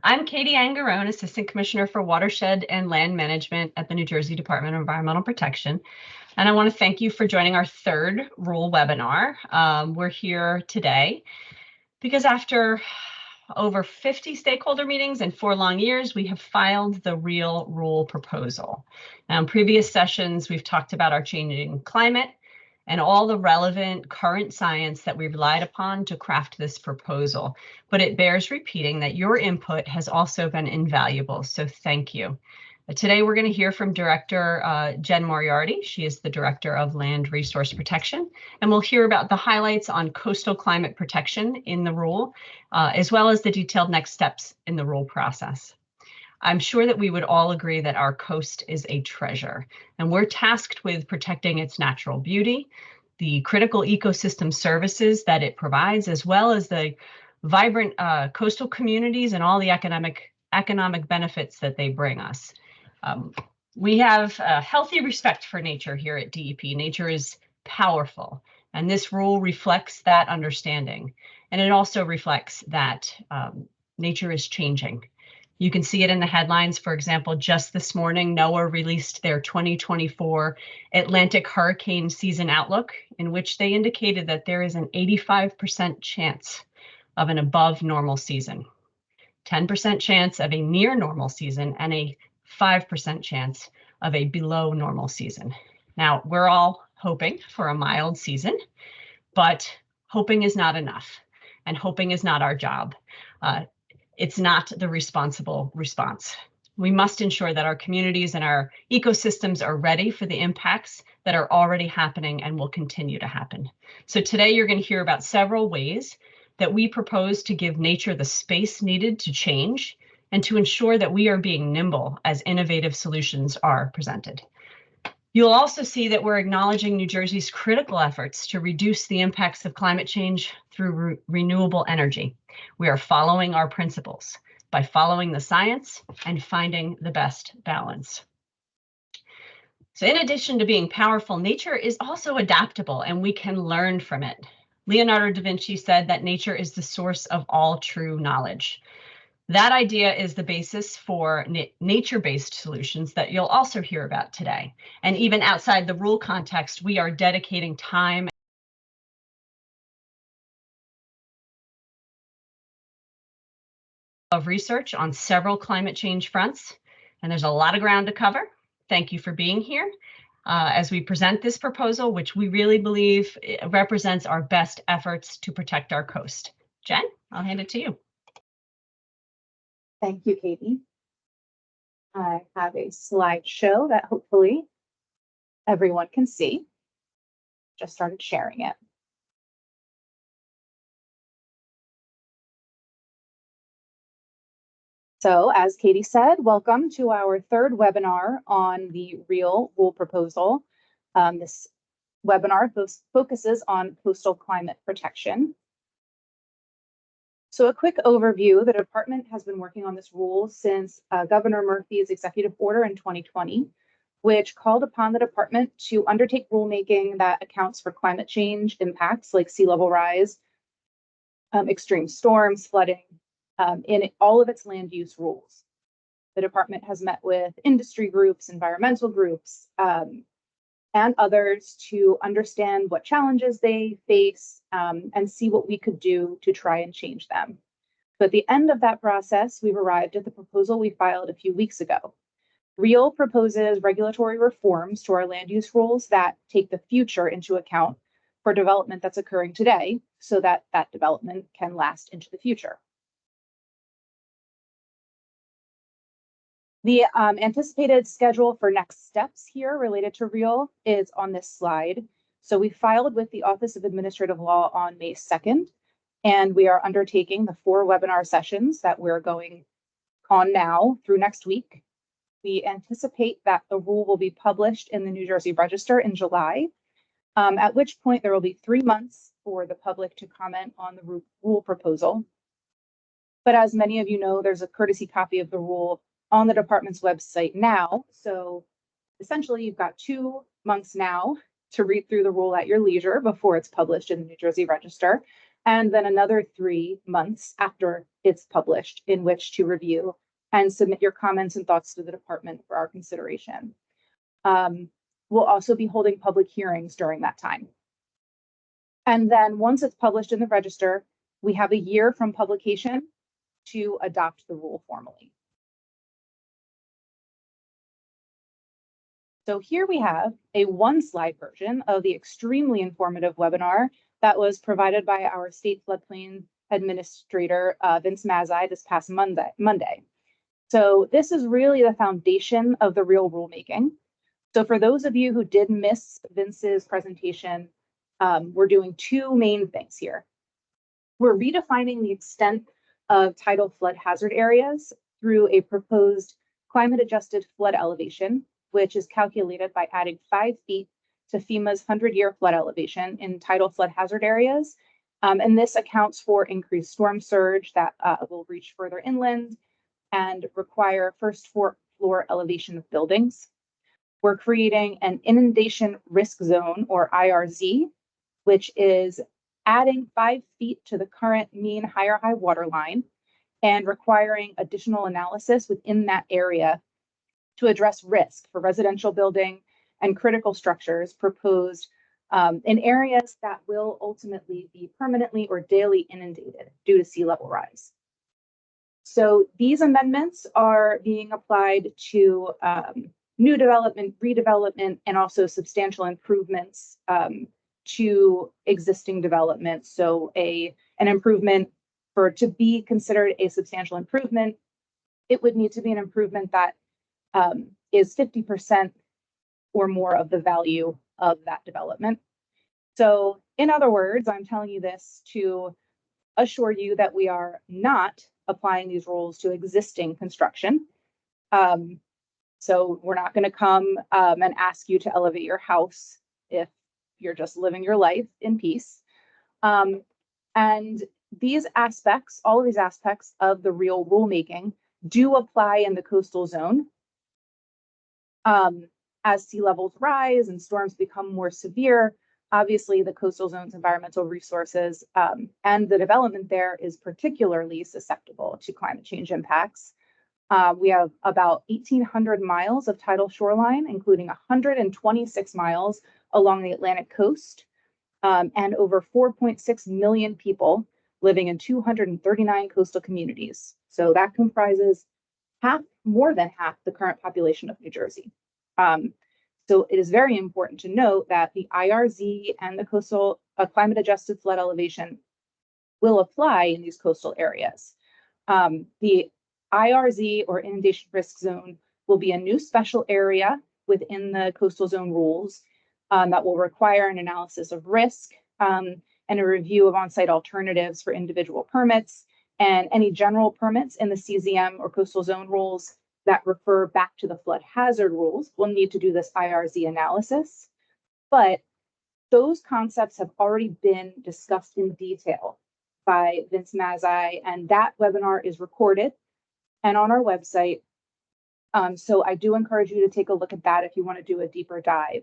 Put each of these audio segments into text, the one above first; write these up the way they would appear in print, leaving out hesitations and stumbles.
I'm Katie Angarone, Assistant Commissioner for Watershed and Land Management at the New Jersey Department of Environmental Protection. And I want to thank you for joining our third rule webinar. We're here today because after over 50 stakeholder meetings and 4 long years, we have filed the real rule proposal. Now, in previous sessions, we've talked about our changing climate and all the relevant current science that we relied upon to craft this proposal. But it bears repeating that your input has also been invaluable, so thank you. Today, we're going to hear from Director Jen Moriarty. She is the Director of Land Resource Protection, and we'll hear about the highlights on coastal climate protection in the rule, as well as the detailed next steps in the rule process. I'm sure that we would all agree that our coast is a treasure, and we're tasked with protecting its natural beauty, the critical ecosystem services that it provides, as well as the vibrant coastal communities and all the economic benefits that they bring us. We have a healthy respect for nature here at DEP. Nature is powerful, and this rule reflects that understanding. And it also reflects that nature is changing. You can see it in the headlines. For example, just this morning, NOAA released their 2024 Atlantic hurricane season outlook, in which they indicated that there is an 85% chance of an above normal season, 10% chance of a near normal season, and a 5% chance of a below normal season. Now, we're all hoping for a mild season, but hoping is not enough, and hoping is not our job. It's not the responsible response. We must ensure that our communities and our ecosystems are ready for the impacts that are already happening and will continue to happen. So today you're going to hear about several ways that we propose to give nature the space needed to change and to ensure that we are being nimble as innovative solutions are presented. You'll also see that we're acknowledging New Jersey's critical efforts to reduce the impacts of climate change through renewable energy. We are following our principles by following the science and finding the best balance. So in addition to being powerful, nature is also adaptable and we can learn from it. Leonardo da Vinci said that nature is the source of all true knowledge. That idea is the basis for nature-based solutions that you'll also hear about today. And even outside the rule context, we are dedicating time of research on several climate change fronts, and there's a lot of ground to cover. Thank you for being here as we present this proposal, which we really believe represents our best efforts to protect our coast. Jen, I'll hand it to you. Thank you, Katie. I have a slideshow that hopefully everyone can see. Just started sharing it. So as Katie said, welcome to our third webinar on the real rule proposal. This webinar focuses on coastal climate protection. So a quick overview, the department has been working on this rule since Governor Murphy's executive order in 2020, which called upon the department to undertake rulemaking that accounts for climate change impacts like sea level rise, extreme storms, flooding, in all of its land use rules. The department has met with industry groups, environmental groups, and others to understand what challenges they face and see what we could do to try and change them. So at the end of that process, we've arrived at the proposal we filed a few weeks ago. REAL proposes regulatory reforms to our land use rules that take the future into account for development that's occurring today so that that development can last into the future. The anticipated schedule for next steps here related to REAL is on this slide. So we filed with the Office of Administrative Law on May 2nd, and we are undertaking the 4 webinar sessions that we're going on now through next week. We anticipate that the rule will be published in the New Jersey Register in July, at which point there will be 3 months for the public to comment on the rule proposal. But as many of you know, there's a courtesy copy of the rule on the department's website now. So essentially you've got 2 months now to read through the rule at your leisure before it's published in the New Jersey Register. and then another 3 months after it's published in which to review and submit your comments and thoughts to the department for our consideration. We'll also be holding public hearings during that time. And then once it's published in the register, we have a year from publication to adopt the rule formally. So here we have a one-slide version of the extremely informative webinar that was provided by our state floodplain administrator, Vince Mazai, this past Monday. So this is really the foundation of the real rulemaking. So for those of you who did miss Vince's presentation, we're doing 2 main things here. We're redefining the extent of tidal flood hazard areas through a proposed climate-adjusted flood elevation, which is calculated by adding 5 feet to FEMA's 100-year flood elevation in tidal flood hazard areas. And this accounts for increased storm surge that will reach further inland and require first floor elevation of buildings. We're creating an inundation risk zone, or IRZ, which is adding 5 feet to the current mean higher high water line and requiring additional analysis within that area to address risk for residential building and critical structures proposed in areas that will ultimately be permanently or daily inundated due to sea level rise. So these amendments are being applied to new development, redevelopment, and also substantial improvements to existing development. So an improvement to be considered a substantial improvement, it would need to be an improvement that is 50% or more of the value of that development. So in other words, I'm telling you this to assure you that we are not applying these rules to existing construction. So we're not going to come and ask you to elevate your house if you're just living your life in peace. And these aspects, all of these aspects of the real rulemaking do apply in the coastal zone. As sea levels rise and storms become more severe, obviously the coastal zone's environmental resources and the development there is particularly susceptible to climate change impacts. We have about 1,800 miles of tidal shoreline, including 126 miles along the Atlantic coast, and over 4.6 million people living in 239 coastal communities. So that comprises more than half the current population of New Jersey. So it is very important to note that the IRZ and the coastal climate adjusted flood elevation will apply in these coastal areas. The IRZ, or inundation risk zone, will be a new special area within the coastal zone rules that will require an analysis of risk and a review of on-site alternatives for individual permits, and any general permits in the CZM or coastal zone rules that refer back to the flood hazard rules will need to do this IRZ analysis. But those concepts have already been discussed in detail by Vince Mazai, and that webinar is recorded and on our website. So I do encourage you to take a look at that if you want to do a deeper dive.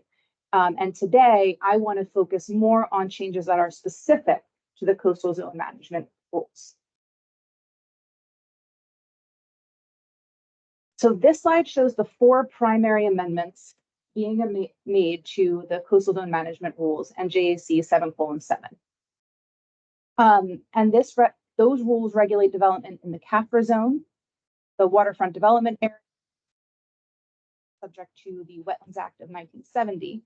And today I want to focus more on changes that are specific to the coastal zone management rules. So this slide shows the 4 primary amendments being made to the coastal zone management rules, NJAC 7:7. And those rules regulate development in the CAFRA zone, the waterfront development area, subject to the Wetlands Act of 1970.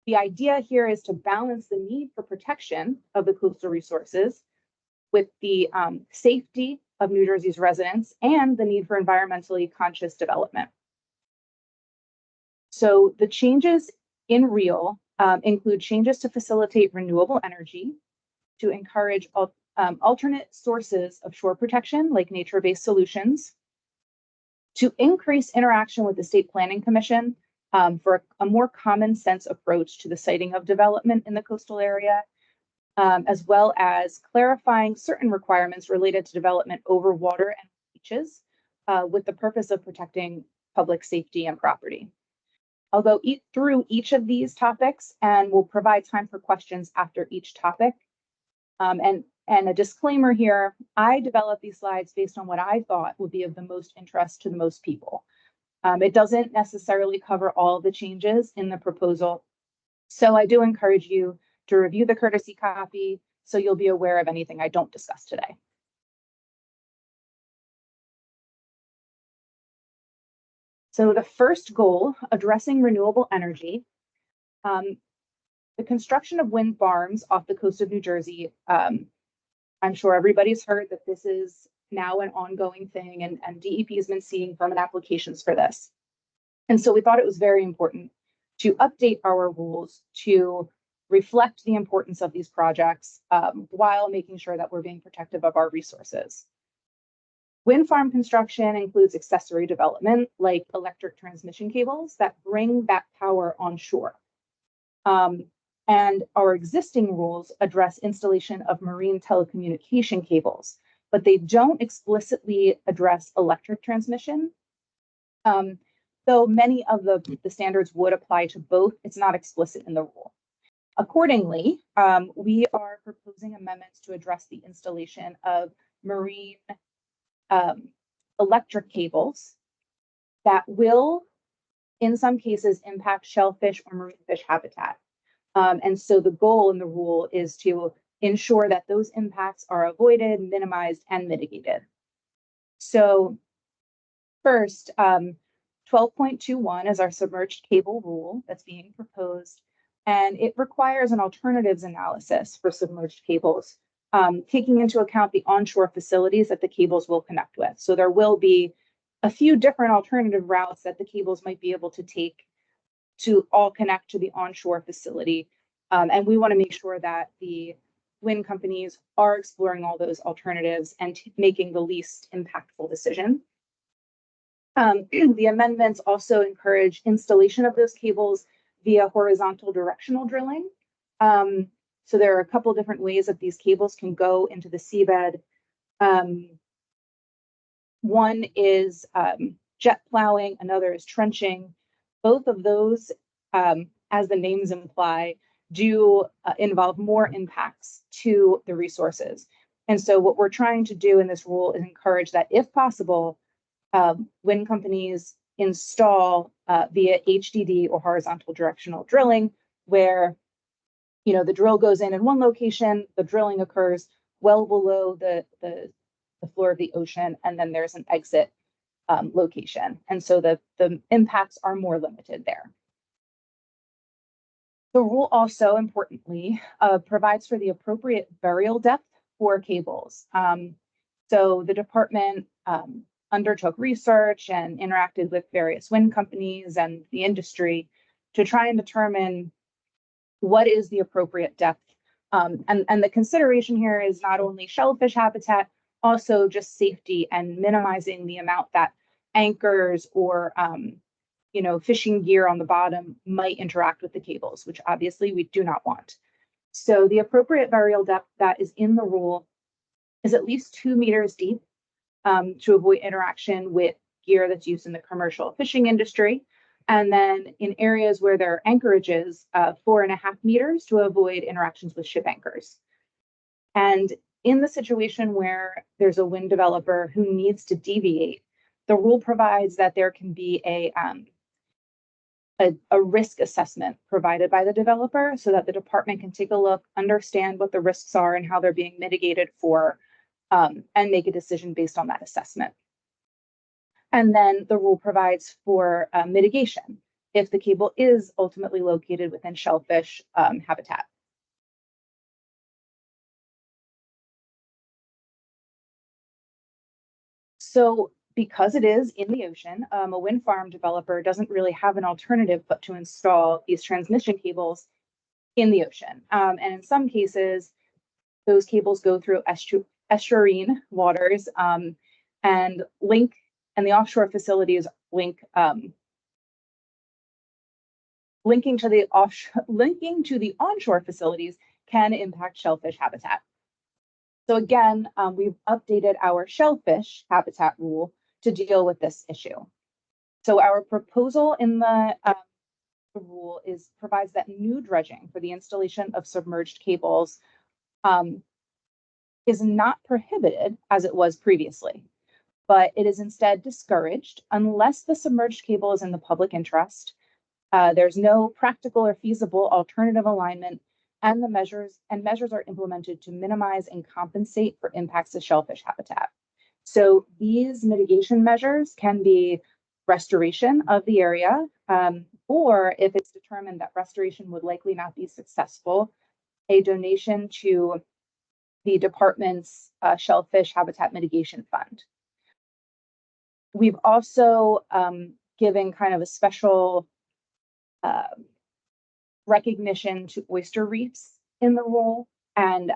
The idea here is to balance the need for protection of the coastal resources with the safety of New Jersey's residents and the need for environmentally conscious development. So the changes in REAL include changes to facilitate renewable energy, to encourage alternate sources of shore protection like nature-based solutions, to increase interaction with the State Planning Commission for a more common sense approach to the siting of development in the coastal area, as well as clarifying certain requirements related to development over water and beaches with the purpose of protecting public safety and property. I'll go through each of these topics and we'll provide time for questions after each topic. And a disclaimer here, I developed these slides based on what I thought would be of the most interest to the most people. It doesn't necessarily cover all the changes in the proposal. So I do encourage you to review the courtesy copy so you'll be aware of anything I don't discuss today. So the first goal, addressing renewable energy. The construction of wind farms off the coast of New Jersey, I'm sure everybody's heard that this is now an ongoing thing, and DEP has been seeing permit applications for this. And so we thought it was very important to update our rules to reflect the importance of these projects while making sure that we're being protective of our resources. Wind farm construction includes accessory development like electric transmission cables that bring that power onshore. And our existing rules address installation of marine telecommunication cables, but they don't explicitly address electric transmission. Though many of the standards would apply to both, it's not explicit in the rule. Accordingly, we are proposing amendments to address the installation of marine electric cables that will, in some cases, impact shellfish or marine fish habitat. And so the goal in the rule is to ensure that those impacts are avoided, minimized, and mitigated. So first, 12.21 is our submerged cable rule that's being proposed, and it requires an alternatives analysis for submerged cables, taking into account the onshore facilities that the cables will connect with. So there will be a few different alternative routes that the cables might be able to take to all connect to the onshore facility. And we want to make sure that the wind companies are exploring all those alternatives and making the least impactful decision. The amendments also encourage installation of those cables via horizontal directional drilling. So there are a couple different ways that these cables can go into the seabed. One is jet plowing, another is trenching. Both of those, as the names imply, do involve more impacts to the resources. And so what we're trying to do in this rule is encourage that, if possible, wind companies install via HDD or horizontal directional drilling, where the drill goes in one location, the drilling occurs well below the floor of the ocean, and then there's an exit location. And so the impacts are more limited there. The rule also, importantly, provides for the appropriate burial depth for cables. So the department undertook research and interacted with various wind companies and the industry to try and determine what is the appropriate depth. And the consideration here is not only shellfish habitat, also just safety and minimizing the amount that anchors or fishing gear on the bottom might interact with the cables, which obviously we do not want. So the appropriate burial depth that is in the rule is at least 2 meters deep to avoid interaction with gear that's used in the commercial fishing industry. And then in areas where there are anchorages, 4.5 meters to avoid interactions with ship anchors. And in the situation where there's a wind developer who needs to deviate, the rule provides that there can be a risk assessment provided by the developer so that the department can take a look, understand what the risks are and how they're being mitigated for, and make a decision based on that assessment. And then the rule provides for mitigation if the cable is ultimately located within shellfish habitat. So because it is in the ocean, a wind farm developer doesn't really have an alternative but to install these transmission cables in the ocean. And in some cases, those cables go through estuarine waters and the offshore facilities linking to the onshore facilities can impact shellfish habitat. So again, we've updated our shellfish habitat rule to deal with this issue. So our proposal in the rule provides that new dredging for the installation of submerged cables is not prohibited as it was previously, but it is instead discouraged unless the submerged cable is in the public interest. There's no practical or feasible alternative alignment, and measures are implemented to minimize and compensate for impacts to shellfish habitat. So these mitigation measures can be restoration of the area, or if it's determined that restoration would likely not be successful, a donation to the department's shellfish habitat mitigation fund. We've also given kind of a special recognition to oyster reefs in the rule, and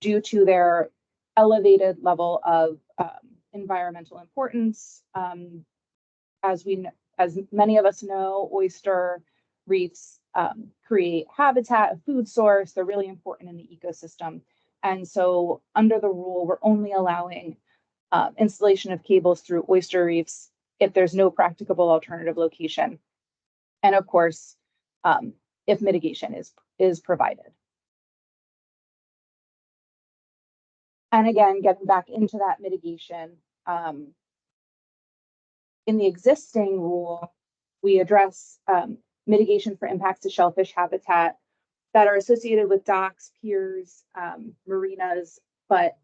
due to their elevated level of environmental importance, as many of us know, oyster reefs create habitat, a food source. They're really important in the ecosystem. And so under the rule, we're only allowing installation of cables through oyster reefs if there's no practicable alternative location. And of course, if mitigation is provided. And again, getting back into that mitigation, in the existing rule, we address mitigation for impacts to shellfish habitat that are associated with docks, piers, marinas, but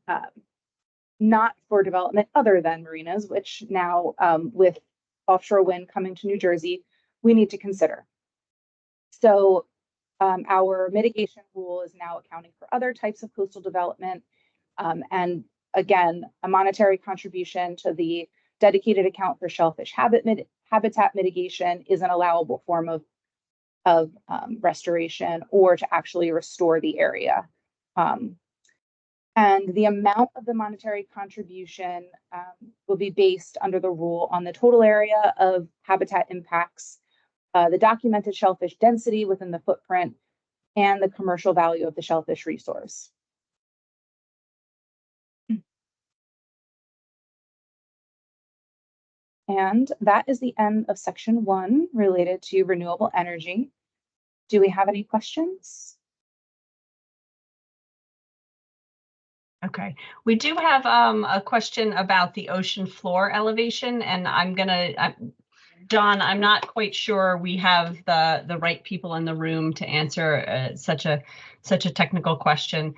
not for development other than marinas, which now with offshore wind coming to New Jersey, we need to consider. So our mitigation rule is now accounting for other types of coastal development. And again, a monetary contribution to the dedicated account for shellfish habitat mitigation is an allowable form of restoration or to actually restore the area. And the amount of the monetary contribution will be based under the rule on the total area of habitat impacts, the documented shellfish density within the footprint, and the commercial value of the shellfish resource. And that is the end of section 1 related to renewable energy. Do we have any questions? Okay, we do have a question about the ocean floor elevation, and Don, I'm not quite sure we have the right people in the room to answer such a technical question.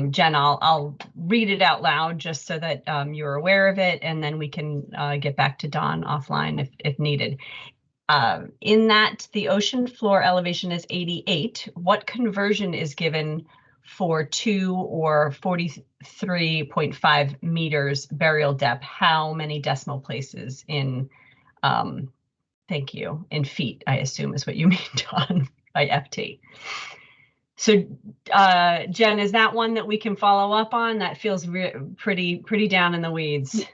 Jen, I'll read it out loud just so that you're aware of it, and then we can get back to Don offline if needed. In that the ocean floor elevation is 88, what conversion is given for 2 or 43.5 meters burial depth? How many decimal places in thank you, in feet, I assume is what you mean, Don, by FT. So Jen, is that one that we can follow up on? That feels pretty down in the weeds.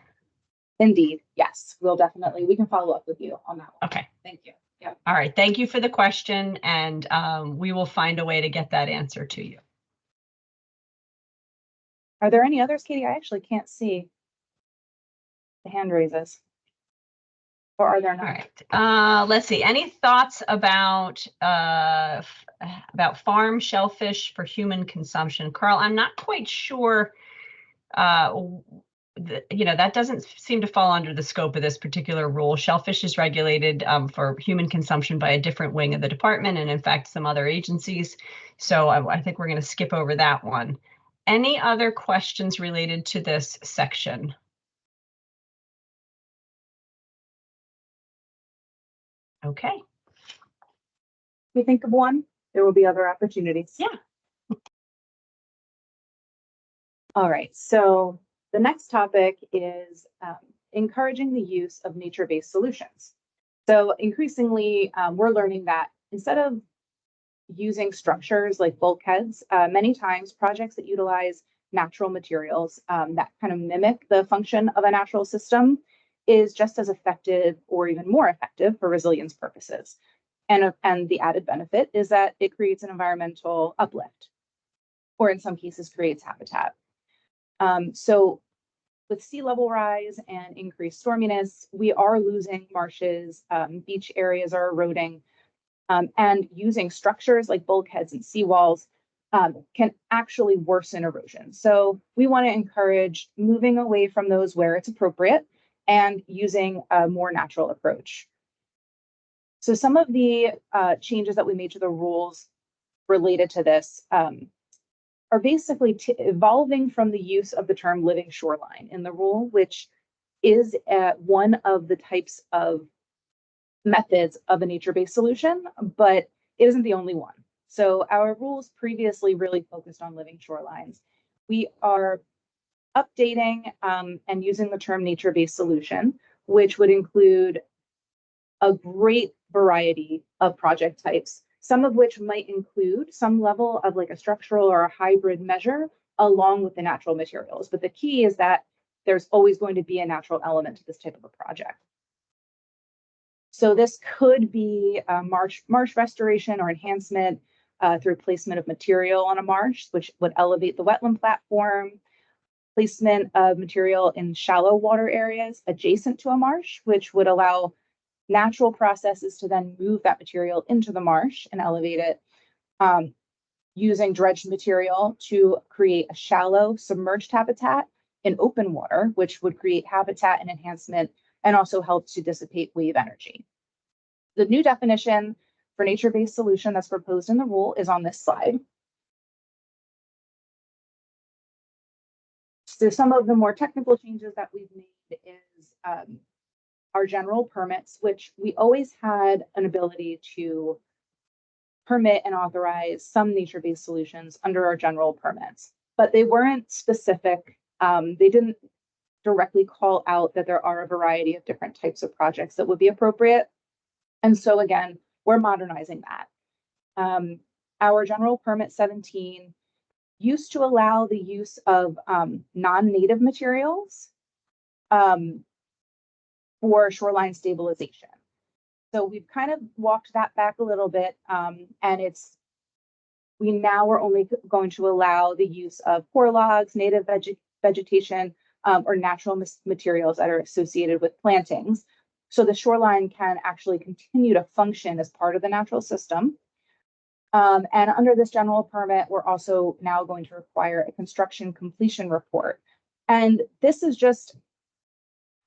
Indeed, yes, we can follow up with you on that one. Okay. Thank you. Yeah. All right, thank you for the question, and we will find a way to get that answer to you. Are there any others, Katie? I actually can't see the hand raises. Or are there not? All right. Let's see. Any thoughts about farm shellfish for human consumption? Carl, I'm not quite sure. That doesn't seem to fall under the scope of this particular rule. Shellfish is regulated for human consumption by a different wing of the department, and in fact, some other agencies. So I think we're going to skip over that one. Any other questions related to this section? Okay. We think of one, there will be other opportunities. Yeah. All right, so the next topic is encouraging the use of nature-based solutions. So increasingly, we're learning that instead of using structures like bulkheads, many times projects that utilize natural materials that kind of mimic the function of a natural system is just as effective or even more effective for resilience purposes. And the added benefit is that it creates an environmental uplift, or in some cases creates habitat. So with sea level rise and increased storminess, we are losing marshes, beach areas are eroding, and using structures like bulkheads and seawalls can actually worsen erosion. So we want to encourage moving away from those where it's appropriate and using a more natural approach. So some of the changes that we made to the rules related to this are basically evolving from the use of the term living shoreline in the rule, which is one of the types of methods of a nature-based solution, but it isn't the only one. So our rules previously really focused on living shorelines. We are updating and using the term nature-based solution, which would include a great variety of project types, some of which might include some level of like a structural or a hybrid measure along with the natural materials. But the key is that there's always going to be a natural element to this type of a project. So this could be marsh restoration or enhancement through placement of material on a marsh, which would elevate the wetland platform, placement of material in shallow water areas adjacent to a marsh, which would allow natural processes to then move that material into the marsh and elevate it, using dredged material to create a shallow submerged habitat in open water, which would create habitat and enhancement and also help to dissipate wave energy. The new definition for nature-based solution that's proposed in the rule is on this slide. So some of the more technical changes that we've made is our general permits, which we always had an ability to permit and authorize some nature-based solutions under our general permits, but they weren't specific. They didn't directly call out that there are a variety of different types of projects that would be appropriate. And so again, we're modernizing that. Our general permit 17 used to allow the use of non-native materials for shoreline stabilization. So we've kind of walked that back a little bit, and we now are only going to allow the use of core logs, native vegetation, or natural materials that are associated with plantings. So the shoreline can actually continue to function as part of the natural system. And under this general permit, we're also now going to require a construction completion report. And this is just,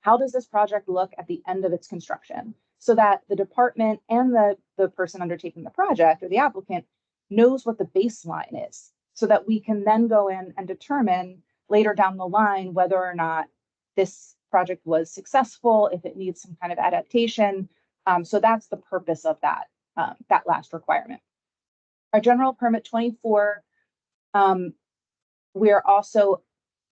how does this project look at the end of its construction? So that the department and the person undertaking the project or the applicant knows what the baseline is, so that we can then go in and determine later down the line whether or not this project was successful, if it needs some kind of adaptation. So that's the purpose of that last requirement. Our general permit 24, we are also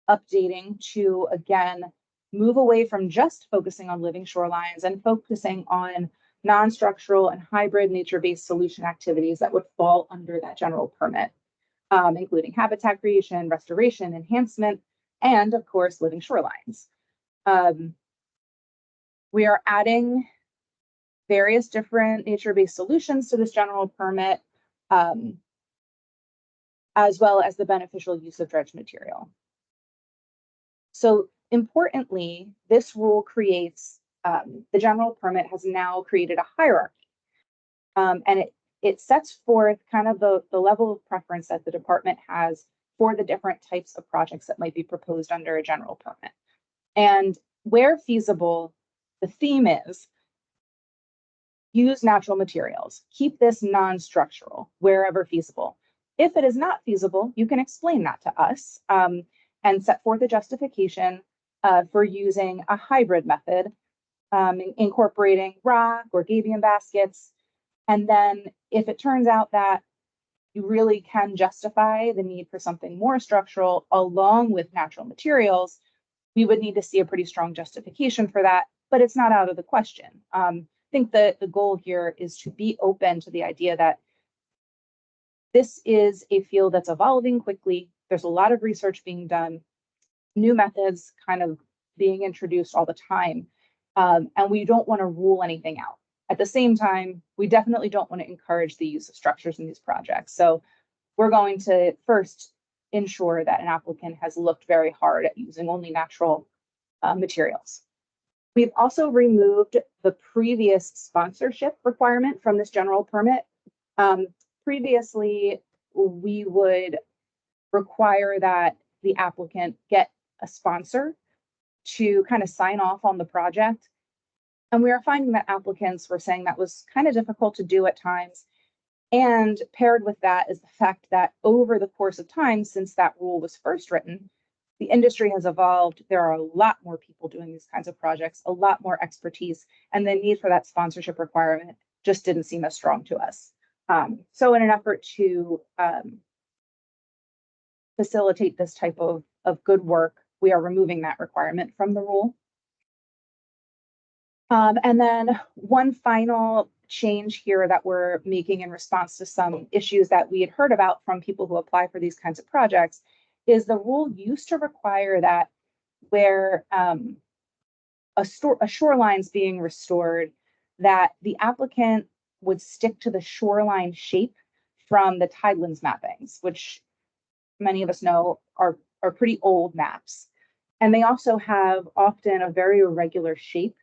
updating to, again, move away from just focusing on living shorelines and focusing on non-structural and hybrid nature-based solution activities that would fall under that general permit, including habitat creation, restoration, enhancement, and of course, living shorelines. We are adding various different nature-based solutions to this general permit, as well as the beneficial use of dredged material. So importantly, this rule creates, the general permit has now created a hierarchy, and it sets forth kind of the level of preference that the department has for the different types of projects that might be proposed under a general permit. And where feasible, the theme is use natural materials, keep this non-structural wherever feasible. If it is not feasible, you can explain that to us and set forth a justification for using a hybrid method, incorporating rock or gabion baskets. And then if it turns out that you really can justify the need for something more structural along with natural materials, we would need to see a pretty strong justification for that, but it's not out of the question. I think that the goal here is to be open to the idea that this is a field that's evolving quickly. There's a lot of research being done, new methods kind of being introduced all the time, and we don't want to rule anything out. At the same time, we definitely don't want to encourage the use of structures in these projects. So we're going to first ensure that an applicant has looked very hard at using only natural materials. We've also removed the previous sponsorship requirement from this general permit. Previously, we would require that the applicant get a sponsor to kind of sign off on the project. And we are finding that applicants were saying that was kind of difficult to do at times. And paired with that is the fact that over the course of time, since that rule was first written, the industry has evolved. There are a lot more people doing these kinds of projects, a lot more expertise, and the need for that sponsorship requirement just didn't seem as strong to us. So in an effort to facilitate this type of good work, we are removing that requirement from the rule. And then one final change here that we're making in response to some issues that we had heard about from people who apply for these kinds of projects is the rule used to require that where a shoreline is being restored, that the applicant would stick to the shoreline shape from the tidelands mappings, which many of us know are pretty old maps. And they also have often a very irregular shape,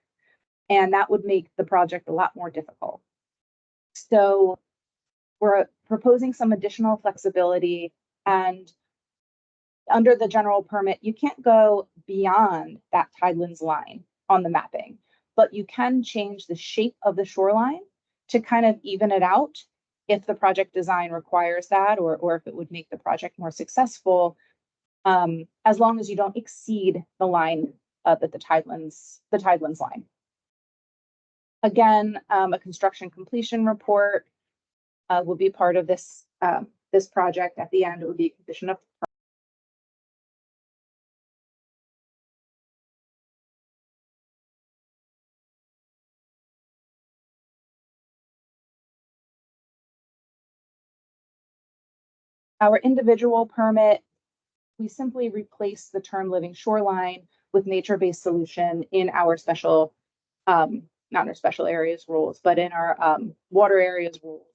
and that would make the project a lot more difficult. So we're proposing some additional flexibility, and under the general permit, you can't go beyond that tidelands line on the mapping, but you can change the shape of the shoreline to kind of even it out if the project design requires that, or if it would make the project more successful, as long as you don't exceed the line that the tidelands line. Again, a construction completion report will be part of this this project. At the end, it would be a condition of our individual permit. We simply replace the term living shoreline with nature-based solution in our special, not in our special areas rules, but in our water areas rules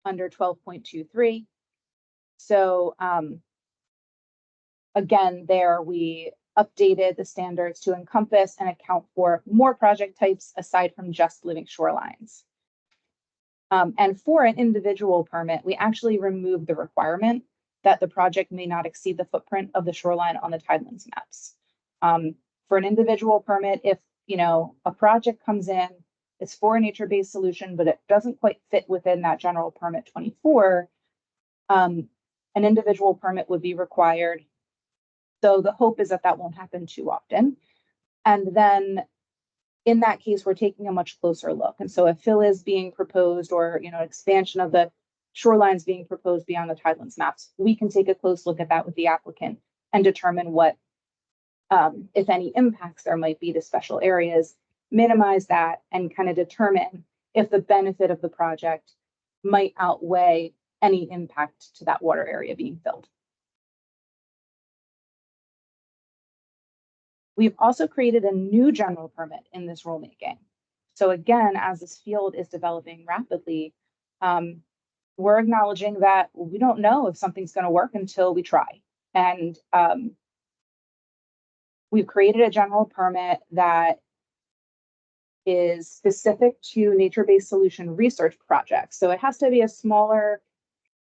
under 12.23. So again, there we updated the standards to encompass and account for more project types aside from just living shorelines. And for an individual permit, we actually removed the requirement that the project may not exceed the footprint of the shoreline on the tidelands maps. For an individual permit, if a project comes in, it's for a nature-based solution, but it doesn't quite fit within that general permit 24, an individual permit would be required. So the hope is that that won't happen too often. And then in that case, we're taking a much closer look. And so if fill is being proposed, or expansion of the shorelines being proposed beyond the tidelands maps, we can take a close look at that with the applicant and determine what, if any, impacts there might be to special areas, minimize that, and kind of determine if the benefit of the project might outweigh any impact to that water area being filled. We've also created a new general permit in this rulemaking. So again, as this field is developing rapidly, we're acknowledging that we don't know if something's going to work until we try. And we've created a general permit that is specific to nature-based solution research projects. So it has to be a smaller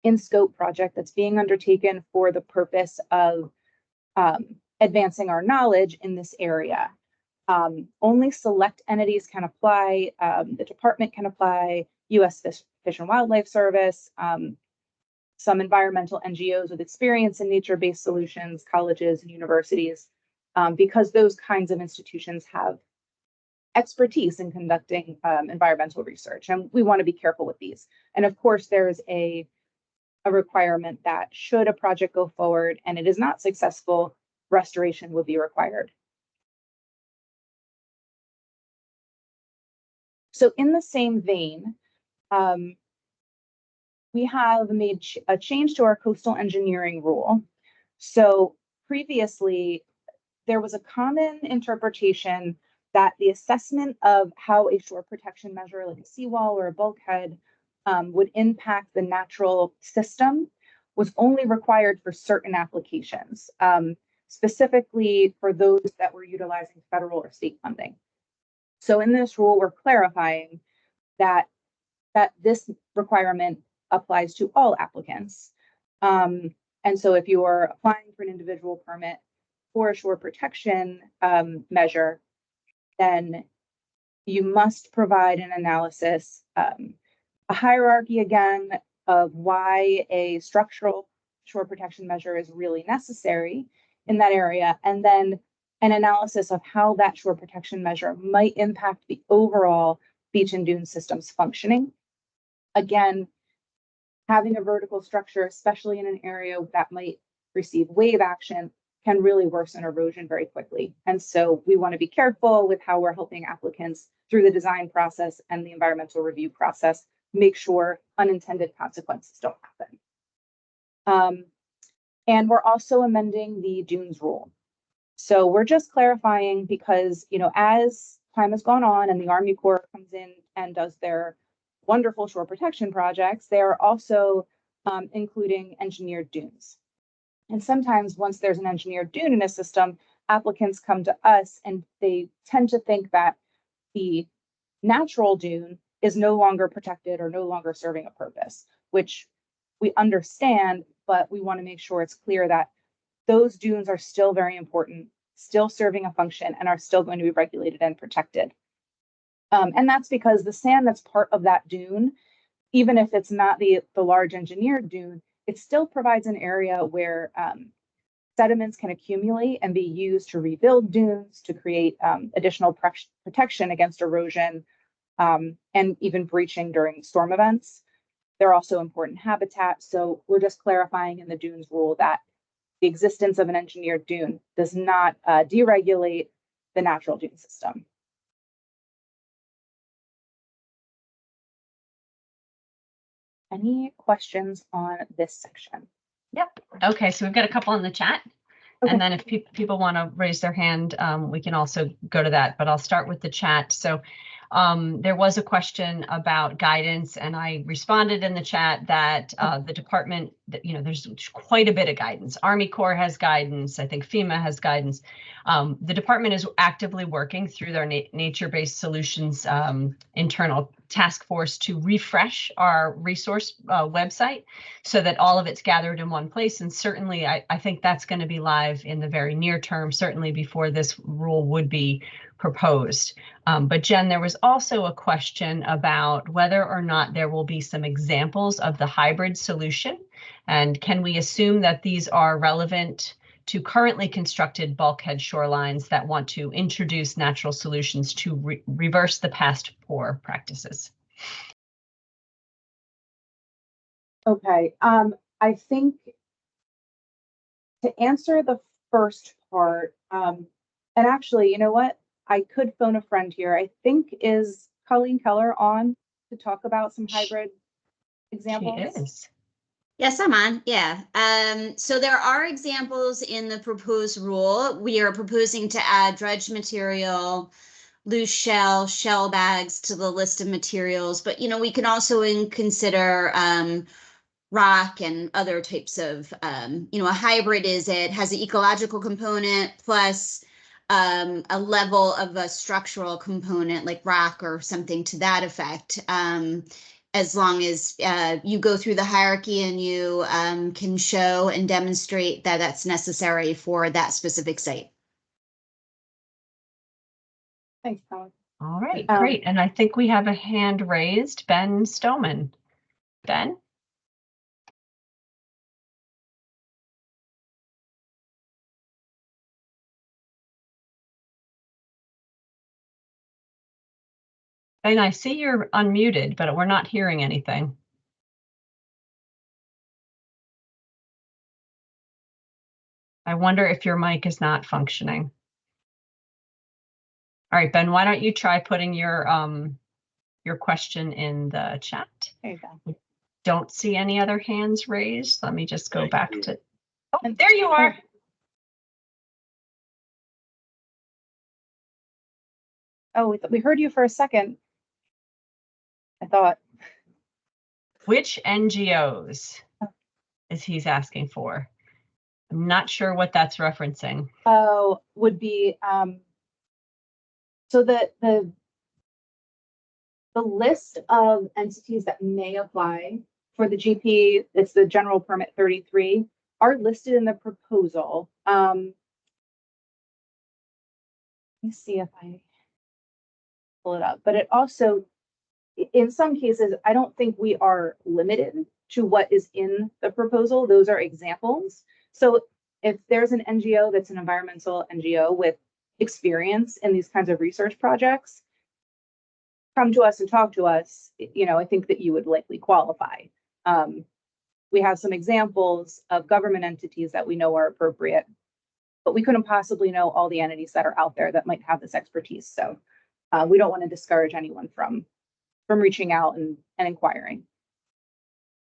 in scope project that's being undertaken for the purpose of advancing our knowledge in this area. Only select entities can apply. The department can apply, U.S. Fish and Wildlife Service, some environmental NGOs with experience in nature-based solutions, colleges and universities, because those kinds of institutions have expertise in conducting environmental research. And we want to be careful with these. And of course, there's a requirement that should a project go forward and it is not successful, restoration would be required. So in the same vein, we have made a change to our coastal engineering rule. So previously, there was a common interpretation that the assessment of how a shore protection measure like a seawall or a bulkhead would impact the natural system was only required for certain applications, specifically for those that were utilizing federal or state funding. So in this rule, we're clarifying that this requirement applies to all applicants. And so if you are applying for an individual permit for a shore protection measure, then you must provide an analysis, a hierarchy again of why a structural shore protection measure is really necessary in that area, and then an analysis of how that shore protection measure might impact the overall beach and dune system's functioning. Again, having a vertical structure, especially in an area that might receive wave action, can really worsen erosion very quickly. And so we want to be careful with how we're helping applicants through the design process and the environmental review process, make sure unintended consequences don't happen. And we're also amending the dunes rule. So we're just clarifying because, you know, as time has gone on and the Army Corps comes in and does their wonderful shore protection projects, they are also including engineered dunes. And sometimes once there's an engineered dune in a system, applicants come to us and they tend to think that the natural dune is no longer protected or no longer serving a purpose, which we understand, but we want to make sure it's clear that those dunes are still very important, still serving a function, and are still going to be regulated and protected. And that's because the sand that's part of that dune, even if it's not the large engineered dune, it still provides an area where sediments can accumulate and be used to rebuild dunes, to create additional protection against erosion and even breaching during storm events. They're also important habitat. So we're just clarifying in the dunes rule that the existence of an engineered dune does not deregulate the natural dune system. Any questions on this section? Yep. Okay, so we've got a couple in the chat. Okay. And then if people want to raise their hand, we can also go to that, but I'll start with the chat. So there was a question about guidance, and I responded in the chat that the department, you know, there's quite a bit of guidance. Army Corps has guidance. I think FEMA has guidance. The department is actively working through their nature-based solutions internal task force to refresh our resource website so that all of it's gathered in one place. And certainly, I think that's going to be live in the very near term, certainly before this rule would be proposed. But Jen, there was also a question about whether or not there will be some examples of the hybrid solution. And can we assume that these are relevant to currently constructed bulkhead shorelines that want to introduce natural solutions to reverse the past poor practices? Okay, I think to answer the first part, and actually, you know what? I could phone a friend here. I think, is Colleen Keller on to talk about some hybrid examples? She is. Yes, I'm on. Yeah. So there are examples in the proposed rule. We are proposing to add dredge material, loose shell bags to the list of materials. But, you know, we can also consider rock and other types of, you know, a hybrid is it has an ecological component plus a level of a structural component like rock or something to that effect. As long as you go through the hierarchy and you can show and demonstrate that that's necessary for that specific site. Thanks, Colin. All right, great. And I think we have a hand raised, Ben Stoneman. Ben? Ben, I see you're unmuted, but we're not hearing anything. I wonder if your mic is not functioning. All right, Ben, why don't you try putting your question in the chat? There you go. Don't see any other hands raised. Let me just go back to, oh, there you are. Oh, we heard you for a second. I thought. Which NGOs is he's asking for? I'm not sure what that's referencing. Oh, would be so the list of entities that may apply for the GP, it's the general permit 33, are listed in the proposal. Let me see if I pull it up, but it also, in some cases, I don't think we are limited to what is in the proposal. Those are examples. So if there's an NGO that's an environmental NGO with experience in these kinds of research projects, come to us and talk to us, I think that you would likely qualify. We have some examples of government entities that we know are appropriate, but we couldn't possibly know all the entities that are out there that might have this expertise. So we don't want to discourage anyone from reaching out and inquiring.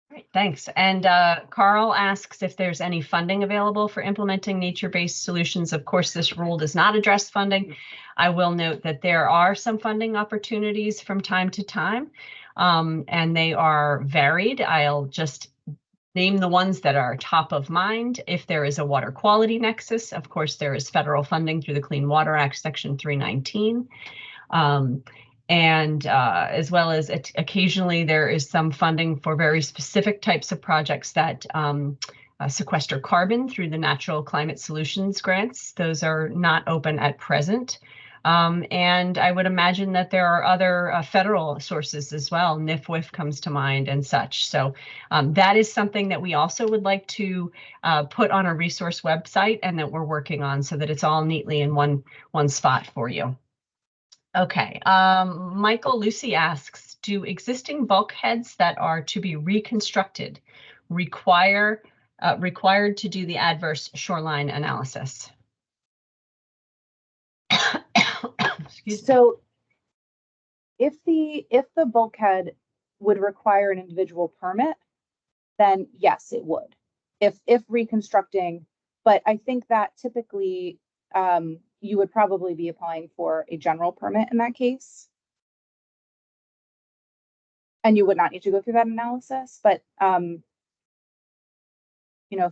Great, thanks. And Carl asks if there's any funding available for implementing nature-based solutions. Of course, this rule does not address funding. I will note that there are some funding opportunities from time to time, and they are varied. I'll just name the ones that are top of mind. If there is a water quality nexus, of course, there is federal funding through the Clean Water Act, Section 319. And as well as occasionally there is some funding for very specific types of projects that sequester carbon through the Natural Climate Solutions grants. Those are not open at present. And I would imagine that there are other federal sources as well. NIFWIF comes to mind and such. So that is something that we also would like to put on a resource website and that we're working on so that it's all neatly in one spot for you. Okay, Michael Lucy asks, do existing bulkheads that are to be reconstructed required to do the adverse shoreline analysis? So if the bulkhead would require an individual permit, then yes, it would. If reconstructing, but I think that typically you would probably be applying for a general permit in that case. And you would not need to go through that analysis, but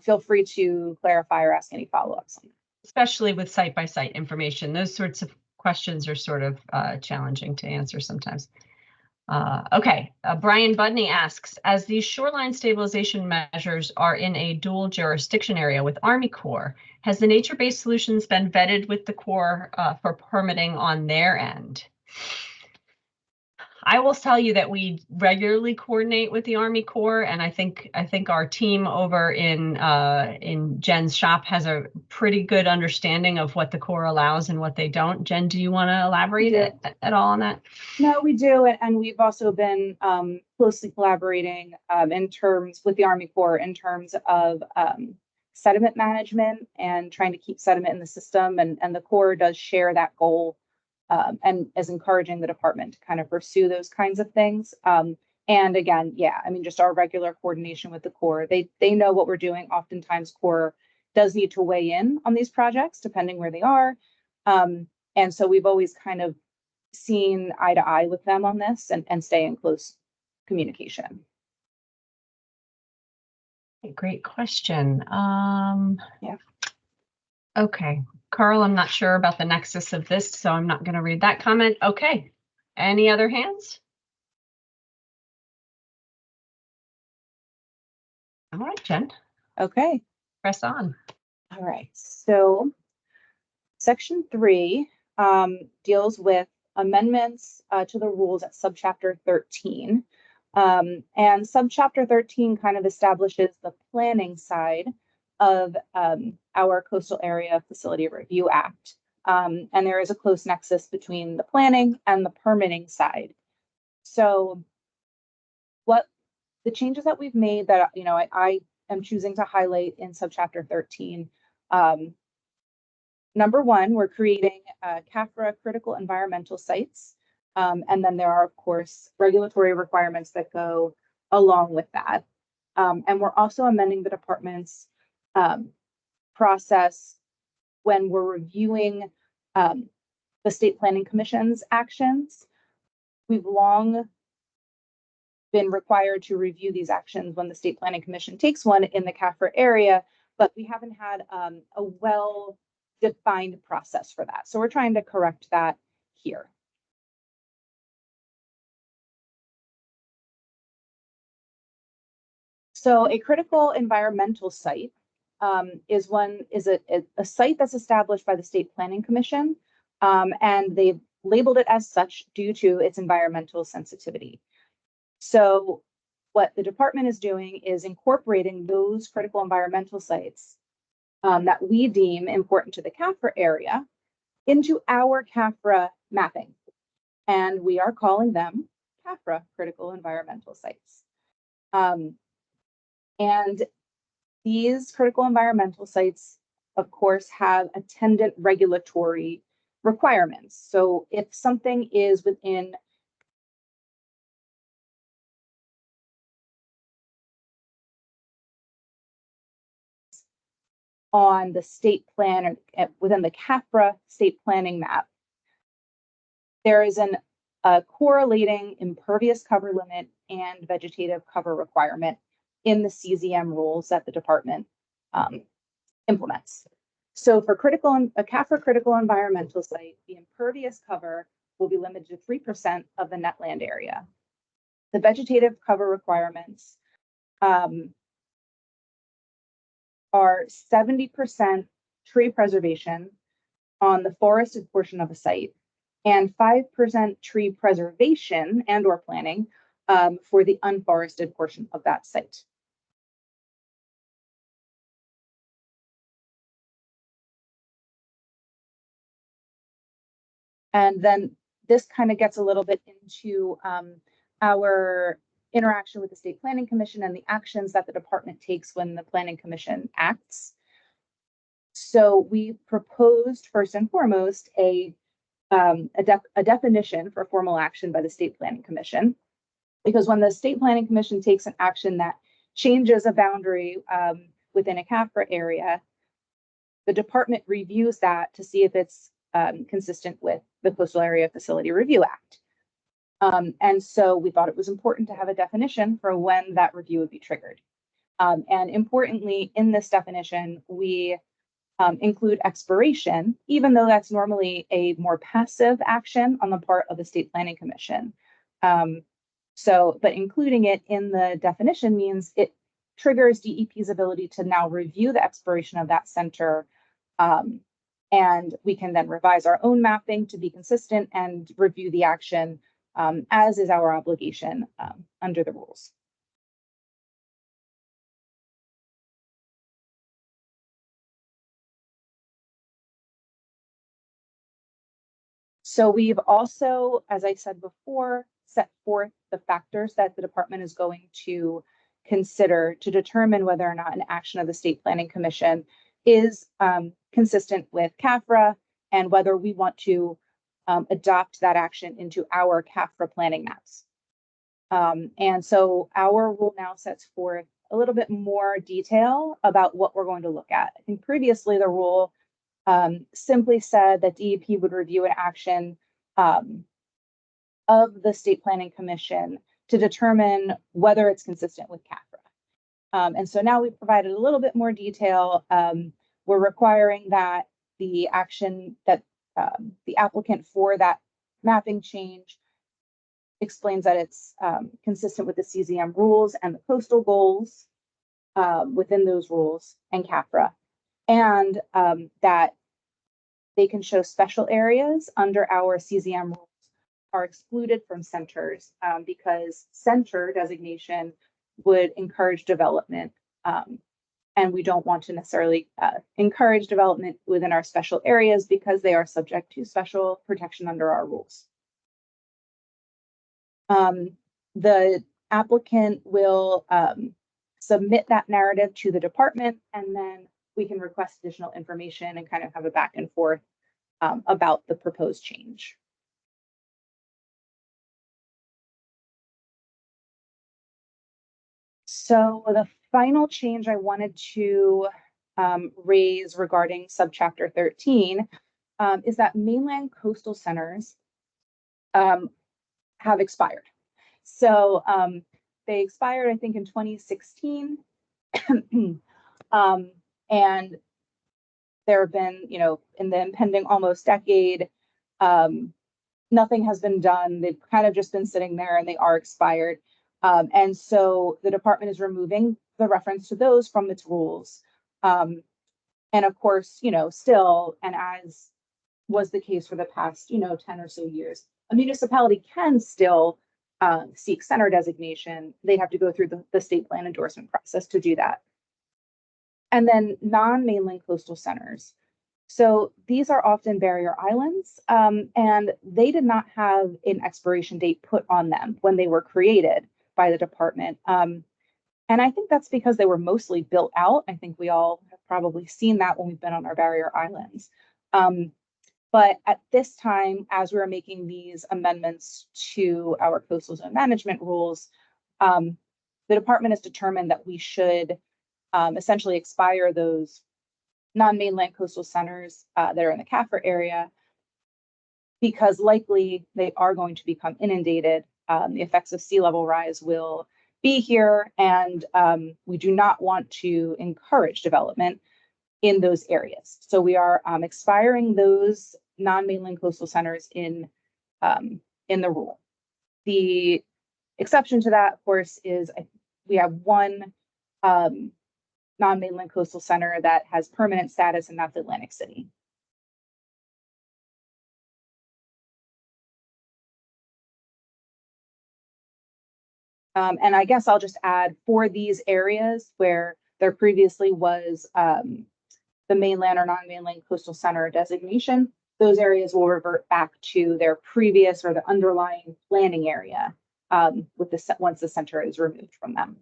feel free to clarify or ask any follow-ups. Especially with site-by-site information, those sorts of questions are sort of challenging to answer sometimes. Okay, Brian Budney asks, as these shoreline stabilization measures are in a dual jurisdiction area with Army Corps, has the nature-based solutions been vetted with the Corps for permitting on their end? I will tell you that we regularly coordinate with the Army Corps, and I think our team over in Jen's shop has a pretty good understanding of what the Corps allows and what they don't. Jen, do you want to elaborate at all on that? No, we do, and we've also been closely collaborating in terms with the Army Corps in terms of sediment management and trying to keep sediment in the system, and the Corps does share that goal. And is encouraging the department to kind of pursue those kinds of things. And again, yeah, I mean, just our regular coordination with the Corps. They know what we're doing. Oftentimes, Corps does need to weigh in on these projects, depending where they are. And so we've always kind of seen eye to eye with them on this and stay in close communication. Great question. Yeah. Okay. Carl, I'm not sure about the nexus of this, so I'm not going to read that comment. Okay. Any other hands? All right, Jen. Okay. Press on. All right. So Section 3 deals with amendments to the rules at subchapter 13. And subchapter 13 kind of establishes the planning side of our Coastal Area Facility Review Act. And there is a close nexus between the planning and the permitting side. So what the changes that we've made that, I am choosing to highlight in subchapter 13. Number one, we're creating CAFRA critical environmental sites. And then there are, of course, regulatory requirements that go along with that. And we're also amending the department's process when we're reviewing the State Planning Commission's actions. We've long been required to review these actions when the State Planning Commission takes one in the CAFRA area, but we haven't had a well-defined process for that. So we're trying to correct that here. So a critical environmental site is a site that's established by the State Planning Commission, and they've labeled it as such due to its environmental sensitivity. So what the department is doing is incorporating those critical environmental sites that we deem important to the CAFRA area into our CAFRA mapping. And we are calling them CAFRA critical environmental sites. And these critical environmental sites, of course, have attendant regulatory requirements. So if something is within on the state plan or within the CAFRA state planning map, there is a correlating impervious cover limit and vegetative cover requirement in the CZM rules that the department implements. So for a CAFRA critical environmental site, the impervious cover will be limited to 3% of the net land area. The vegetative cover requirements are 70% tree preservation on the forested portion of a site and 5% tree preservation and or planting for the unforested portion of that site. And then this kind of gets a little bit into our interaction with the State Planning Commission and the actions that the department takes when the Planning Commission acts. So we proposed first and foremost a definition for formal action by the State Planning Commission, because when the State Planning Commission takes an action that changes a boundary within a CAFRA area, the department reviews that to see if it's consistent with the Coastal Area Facility Review Act. And so we thought it was important to have a definition for when that review would be triggered. And importantly, in this definition, we include expiration, even though that's normally a more passive action on the part of the State Planning Commission. But including it in the definition means it triggers DEP's ability to now review the expiration of that center. And we can then revise our own mapping to be consistent and review the action as is our obligation under the rules. So we've also, as I said before, set forth the factors that the department is going to consider to determine whether or not an action of the State Planning Commission is consistent with CAFRA and whether we want to adopt that action into our CAFRA planning maps. And so our rule now sets forth a little bit more detail about what we're going to look at. I think previously the rule simply said that DEP would review an action of the State Planning Commission to determine whether it's consistent with CAFRA. And so now we've provided a little bit more detail. We're requiring that the action that the applicant for that mapping change explains that it's consistent with the CZM rules and the coastal goals within those rules and CAFRA, and that they can show special areas under our CZM rules are excluded from centers because center designation would encourage development. And we don't want to necessarily encourage development within our special areas because they are subject to special protection under our rules. The applicant will submit that narrative to the department, and then we can request additional information and kind of have a back and forth about the proposed change. So the final change I wanted to raise regarding subchapter 13 is that mainland coastal centers have expired. So they expired, I think, in 2016. And there have been, in the impending almost decade, nothing has been done. They've kind of just been sitting there and they are expired. And so the department is removing the reference to those from its rules. And of course, still, and as was the case for the past, 10 or so years, a municipality can still seek center designation. They have to go through the state plan endorsement process to do that. And then non-mainland coastal centers. So these are often barrier islands, and they did not have an expiration date put on them when they were created by the department. And I think that's because they were mostly built out. I think we all have probably seen that when we've been on our barrier islands. But at this time, as we were making these amendments to our coastal zone management rules, the department has determined that we should essentially expire those non-mainland coastal centers that are in the CAFRA area, because likely they are going to become inundated. The effects of sea level rise will be here, and we do not want to encourage development in those areas. So we are expiring those non-mainland coastal centers in the rule. The exception to that, of course, is we have one non-mainland coastal center that has permanent status, and that's Atlantic City. And I guess I'll just add, for these areas where there previously was the mainland or non-mainland coastal center designation, those areas will revert back to their previous or the underlying planning area once the center is removed from them.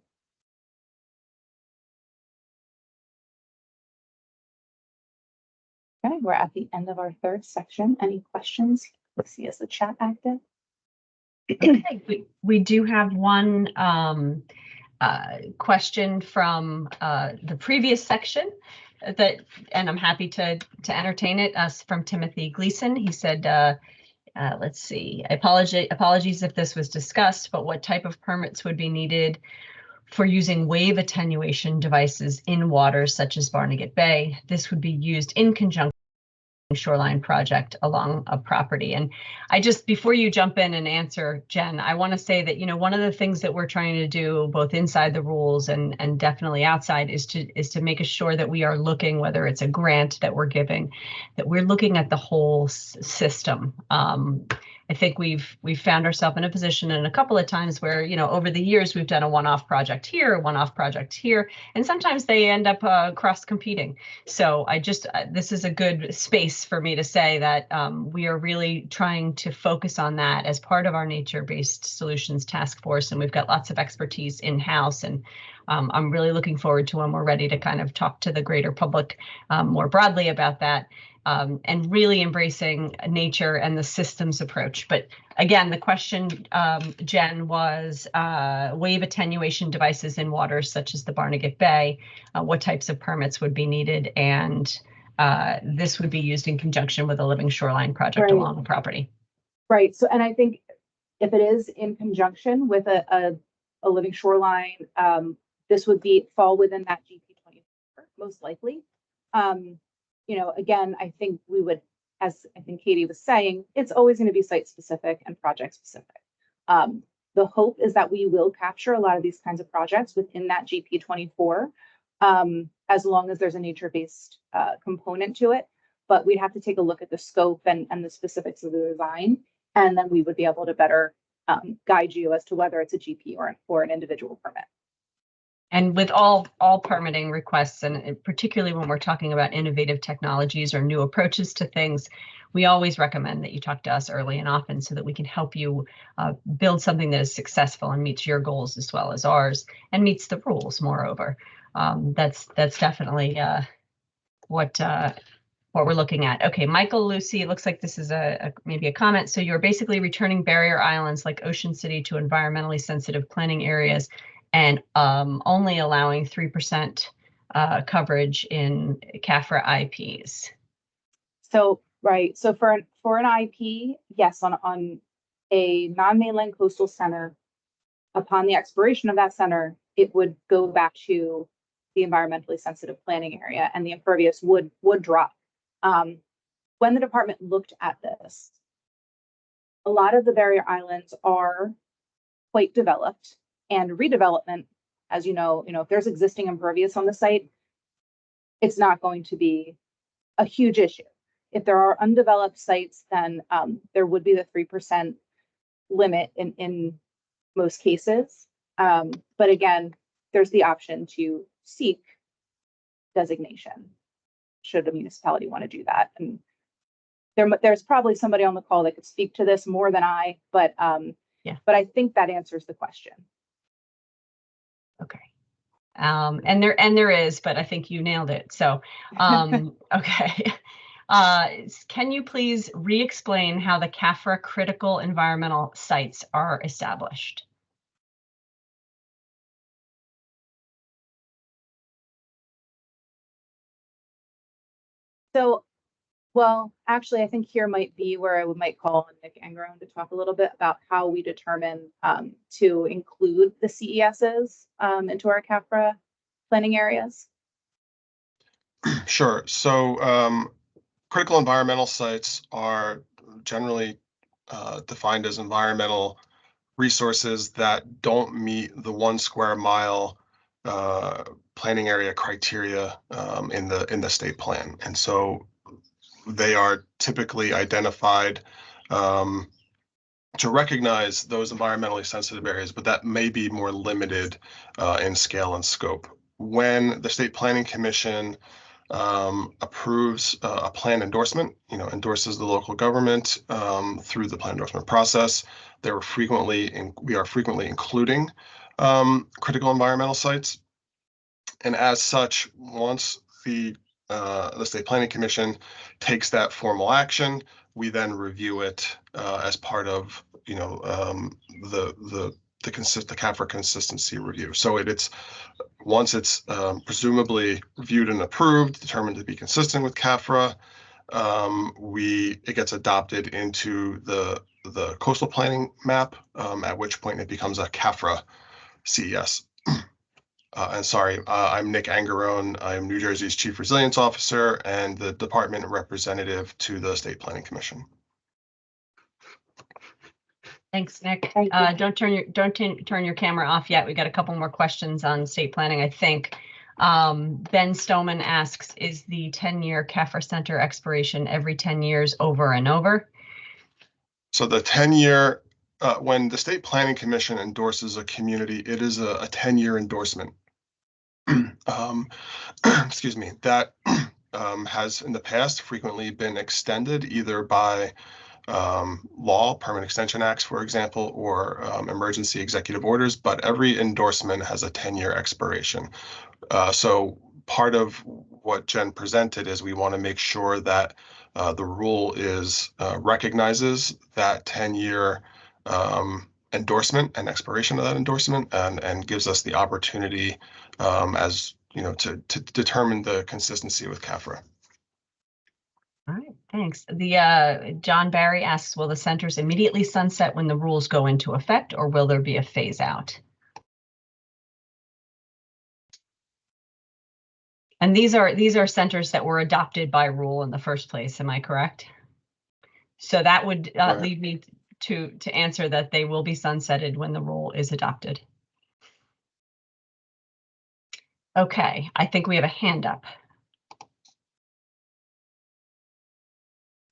Okay, we're at the end of our third section. Any questions? Let's see, is the chat active? Okay, we do have one question from the previous section and I'm happy to entertain it. From Timothy Gleason. He said, let's see, apologies if this was discussed, but what type of permits would be needed for using wave attenuation devices in waters such as Barnegat Bay? This would be used in conjunction shoreline project along a property. And I just, before you jump in and answer, Jen, I want to say that, one of the things that we're trying to do both inside the rules and definitely outside is to make sure that we are looking, whether it's a grant that we're giving, that we're looking at the whole system. I think we've found ourselves in a position in a couple of times where, over the years, we've done a one-off project here, a one-off project here, and sometimes they end up cross-competing. So this is a good space for me to say that we are really trying to focus on that as part of our nature-based solutions task force, and we've got lots of expertise in-house, and I'm really looking forward to when we're ready to kind of talk to the greater public more broadly about that. And really embracing nature and the systems approach. But again, the question, Jen, was wave attenuation devices in waters such as the Barnegat Bay, what types of permits would be needed? And this would be used in conjunction with a living shoreline project along the property. Right. So, and I think if it is in conjunction with a living shoreline, this would fall within that GP24, most likely. Again, I think we would, as I think Katie was saying, it's always going to be site specific and project specific. The hope is that we will capture a lot of these kinds of projects within that GP24, as long as there's a nature-based component to it. But we'd have to take a look at the scope and the specifics of the design, and then we would be able to better guide you as to whether it's a GP or an individual permit. And with all permitting requests, and particularly when we're talking about innovative technologies or new approaches to things, we always recommend that you talk to us early and often so that we can help you build something that is successful and meets your goals as well as ours, and meets the rules, moreover. That's definitely what we're looking at. Okay, Michael Lucy, it looks like this is maybe a comment. So you're basically returning barrier islands like Ocean City to environmentally sensitive planning areas, and only allowing 3% coverage in CAFRA IPs. So, right. So for an IP, yes, on a non-mainland coastal center, upon the expiration of that center, it would go back to the environmentally sensitive planning area, and the impervious would drop. When the department looked at this, a lot of the barrier islands are quite developed, and redevelopment as you know, if there's existing impervious on the site, it's not going to be a huge issue. If there are undeveloped sites, then there would be the 3% limit in most cases. But again, there's the option to seek designation should a municipality want to do that. And there's probably somebody on the call that could speak to this more than I, but but I think that answers the question. Okay. And there is, but I think you nailed it. So, okay. Can you please re-explain how the CAFRA critical environmental sites are established? So, well, actually, I think here might be where I might call on Nick Angerone to talk a little bit about how we determine to include the CESs into our CAFRA planning areas. Sure. So critical environmental sites are generally defined as environmental resources that don't meet the 1 square mile planning area criteria in the state plan. And so they are typically identified to recognize those environmentally sensitive areas, but that may be more limited in scale and scope. When the State Planning Commission approves a plan endorsement, endorses the local government through the plan endorsement process, we are frequently including critical environmental sites. And as such, once the State Planning Commission takes that formal action, we then review it as part of the CAFRA consistency review. So it's once it's presumably reviewed and approved, determined to be consistent with CAFRA, it gets adopted into the coastal planning map, at which point it becomes a CAFRA CES. And sorry, I'm Nick Angerone. I'm New Jersey's Chief Resilience Officer and the department representative to the State Planning Commission. Thanks, Nick. Don't turn your camera off yet. We got a couple more questions on state planning, I think. Ben Stoneman asks, is the 10-year CAFRA Center expiration every 10 years over and over? So the 10-year, when the State Planning Commission endorses a community, it is a 10-year endorsement. Excuse me, that has in the past frequently been extended either by law, permanent extension acts, for example, or emergency executive orders, but every endorsement has a 10-year expiration. So part of what Jen presented is we want to make sure that the rule recognizes that 10-year endorsement and expiration of that endorsement, and gives us the opportunity to determine the consistency with CAFRA. All right, thanks. John Barry asks, will the centers immediately sunset when the rules go into effect, or will there be a phase out? And these are centers that were adopted by rule in the first place. Am I correct? So that would lead me to answer that they will be sunsetted when the rule is adopted. Okay, I think we have a hand up.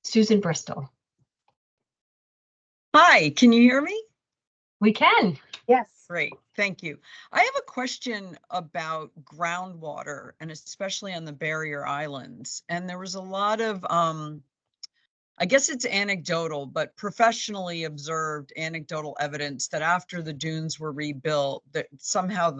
Susan Bristol. Hi, can you hear me? We can. Yes. Great, thank you. I have a question about groundwater, and especially on the barrier islands. And there was a lot of, I guess it's anecdotal, but professionally observed anecdotal evidence that after the dunes were rebuilt, that somehow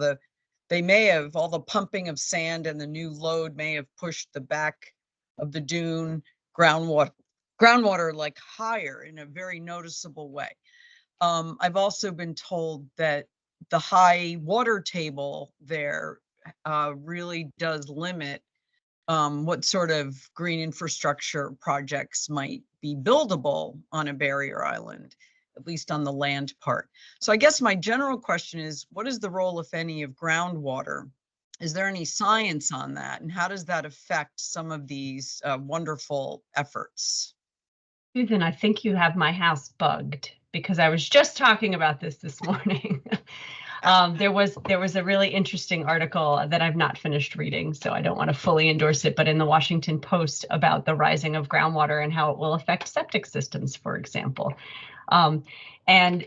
they may have, all the pumping of sand and the new load may have pushed the back of the dune groundwater like higher in a very noticeable way. I've also been told that the high water table there really does limit what sort of green infrastructure projects might be buildable on a barrier island, at least on the land part. So I guess my general question is, what is the role, if any, of groundwater? Is there any science on that? And how does that affect some of these wonderful efforts? Susan, I think you have my house bugged because I was just talking about this morning. There was a really interesting article that I've not finished reading, so I don't want to fully endorse it, but in the Washington Post about the rising of groundwater and how it will affect septic systems, for example. And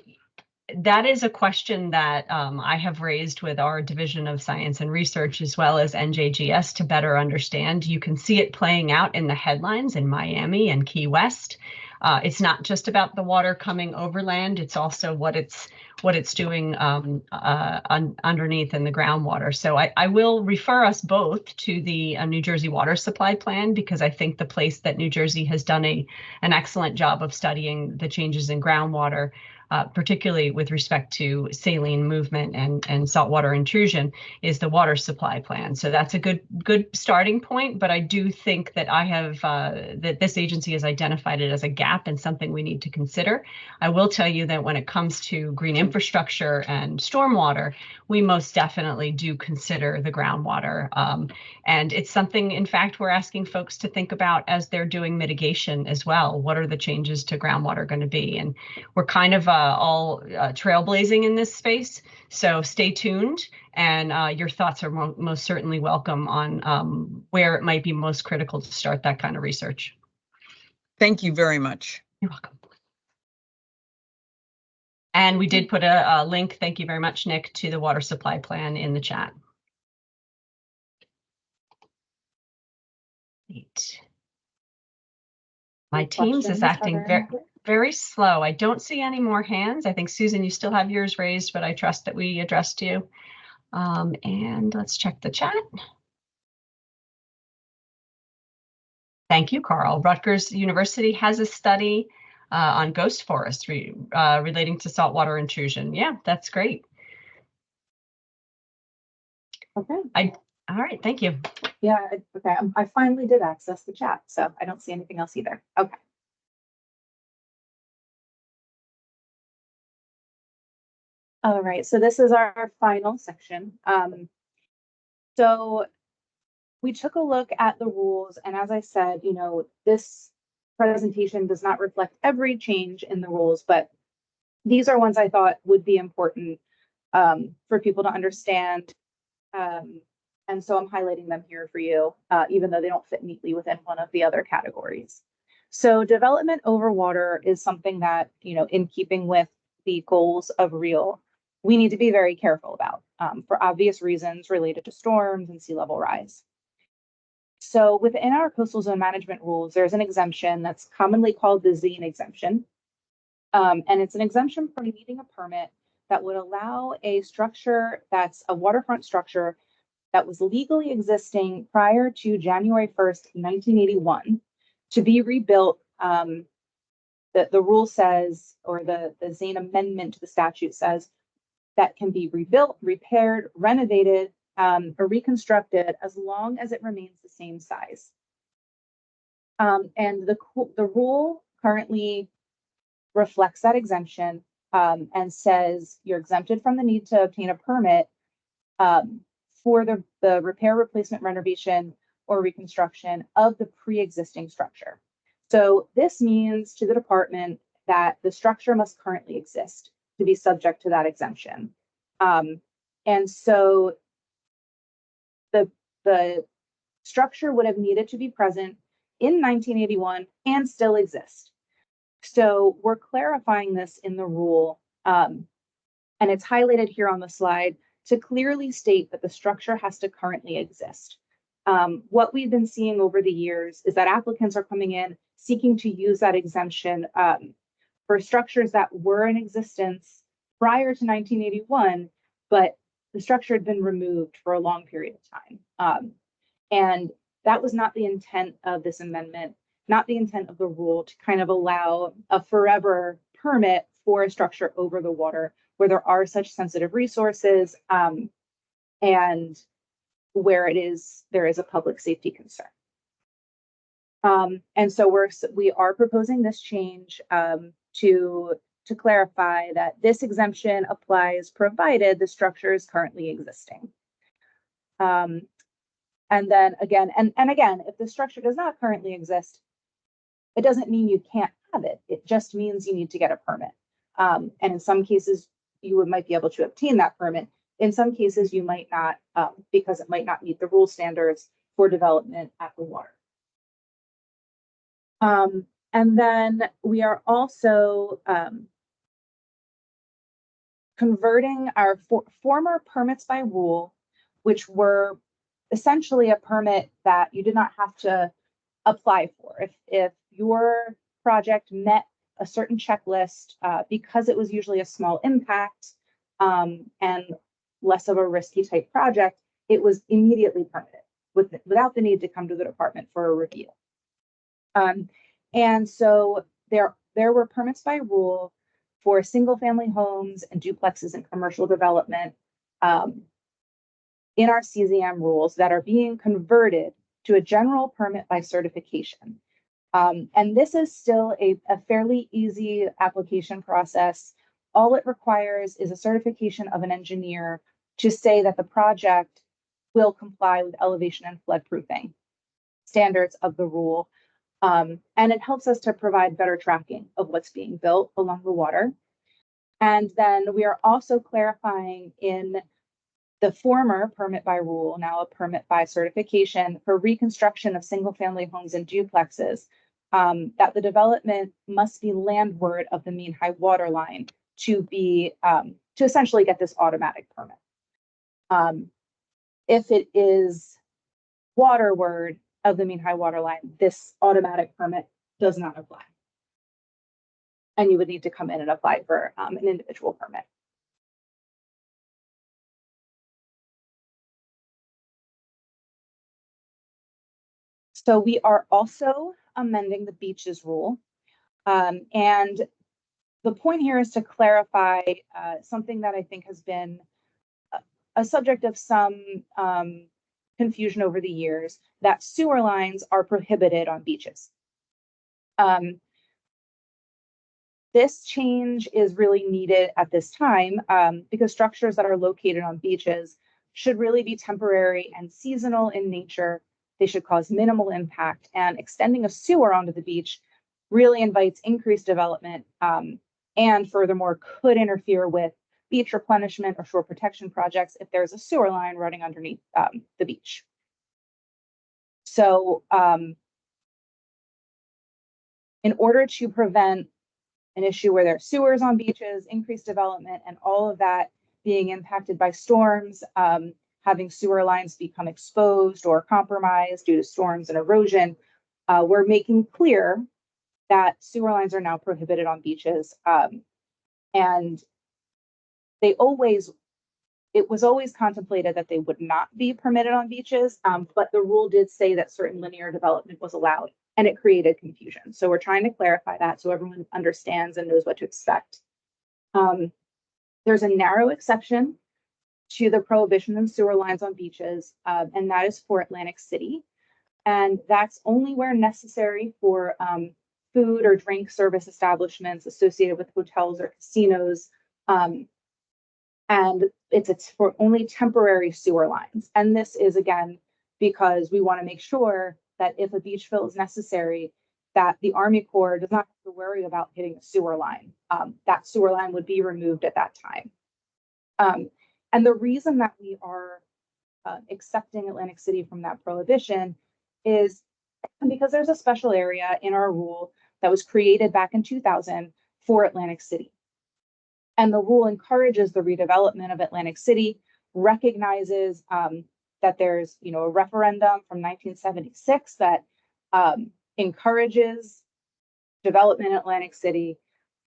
that is a question that I have raised with our Division of Science and Research as well as NJGS to better understand. You can see it playing out in the headlines in Miami and Key West. It's not just about the water coming overland, it's also what it's doing underneath in the groundwater. So I will refer us both to the New Jersey Water Supply Plan, because I think the place that New Jersey has done an excellent job of studying the changes in groundwater, particularly with respect to saline movement and saltwater intrusion, is the water supply plan. So that's a good starting point. But I do think that that this agency has identified it as a gap and something we need to consider. I will tell you that when it comes to green infrastructure and stormwater, we most definitely do consider the groundwater. And it's something, in fact, we're asking folks to think about as they're doing mitigation as well. What are the changes to groundwater going to be? And we're kind of all trailblazing in this space. So stay tuned, and your thoughts are most certainly welcome on where it might be most critical to start that kind of research. Thank you very much. You're welcome. And we did put a link, thank you very much, Nick, to the water supply plan in the chat. Neat. My Teams is acting very slow. I don't see any more hands. I think, Susan, you still have yours raised, but I trust that we addressed you. And let's check the chat. Thank you, Carl. Rutgers University has a study on ghost forestry relating to saltwater intrusion. Yeah, that's great. Okay. All right, thank you. Yeah, okay. I finally did access the chat, so I don't see anything else either. Okay. All right, so this is our final section. So we took a look at the rules, and as I said, this presentation does not reflect every change in the rules, but these are ones I thought would be important for people to understand. And so I'm highlighting them here for you, even though they don't fit neatly within one of the other categories. So development over water is something that, in keeping with the goals of REAL, we need to be very careful about for obvious reasons related to storms and sea level rise. So within our coastal zone management rules, there's an exemption that's commonly called the ZANE exemption. And it's an exemption for needing a permit that would allow a structure that's a waterfront structure that was legally existing prior to January 1st, 1981, to be rebuilt. The rule says, or the ZANE amendment to the statute says, that can be rebuilt, repaired, renovated, or reconstructed as long as it remains the same size. And the rule currently reflects that exemption and says you're exempted from the need to obtain a permit for the repair, replacement, renovation, or reconstruction of the pre-existing structure. So this means to the department that the structure must currently exist to be subject to that exemption. And so the structure would have needed to be present in 1981 and still exist. So we're clarifying this in the rule, and it's highlighted here on the slide to clearly state that the structure has to currently exist. What we've been seeing over the years is that applicants are coming in seeking to use that exemption for structures that were in existence prior to 1981, but the structure had been removed for a long period of time. And that was not the intent of this amendment, not the intent of the rule to kind of allow a forever permit for a structure over the water where there are such sensitive resources and where there is a public safety concern. And so we are proposing this change to clarify that this exemption applies provided the structure is currently existing. And then again, and again, if the structure does not currently exist, it doesn't mean you can't have it. It just means you need to get a permit. And in some cases, you might be able to obtain that permit. In some cases, you might not, because it might not meet the rule standards for development at the water. And then we are also converting our former permits by rule, which were essentially a permit that you did not have to apply for. If your project met a certain checklist, because it was usually a small impact and less of a risky type project, it was immediately permitted without the need to come to the department for a review. And so there were permits by rule for single family homes and duplexes and commercial development in our CZM rules that are being converted to a general permit by certification. And this is still a fairly easy application process. All it requires is a certification of an engineer to say that the project will comply with elevation and floodproofing standards of the rule. And it helps us to provide better tracking of what's being built along the water. And then we are also clarifying in the former permit by rule, now a permit by certification for reconstruction of single family homes and duplexes, that the development must be landward of the mean high water line to be, to essentially get this automatic permit. If it is waterward of the mean high water line, this automatic permit does not apply. And you would need to come in and apply for an individual permit. So we are also amending the beaches rule. And the point here is to clarify something that I think has been a subject of some confusion over the years, that sewer lines are prohibited on beaches. This change is really needed at this time because structures that are located on beaches should really be temporary and seasonal in nature. They should cause minimal impact, and extending a sewer onto the beach really invites increased development and furthermore could interfere with beach replenishment or shore protection projects if there's a sewer line running underneath the beach. So in order to prevent an issue where there are sewers on beaches, increased development, and all of that being impacted by storms, having sewer lines become exposed or compromised due to storms and erosion, we're making clear that sewer lines are now prohibited on beaches. And it was always contemplated that they would not be permitted on beaches, but the rule did say that certain linear development was allowed, and it created confusion. So we're trying to clarify that so everyone understands and knows what to expect. There's a narrow exception to the prohibition of sewer lines on beaches, and that is for Atlantic City. And that's only where necessary for food or drink service establishments associated with hotels or casinos. And it's for only temporary sewer lines. And this is, again, because we want to make sure that if a beach fill is necessary, that the Army Corps does not have to worry about hitting a sewer line. That sewer line would be removed at that time. And the reason that we are accepting Atlantic City from that prohibition is because there's a special area in our rule that was created back in 2000 for Atlantic City. And the rule encourages the redevelopment of Atlantic City, recognizes that there's a referendum from 1976 that encourages development in Atlantic City.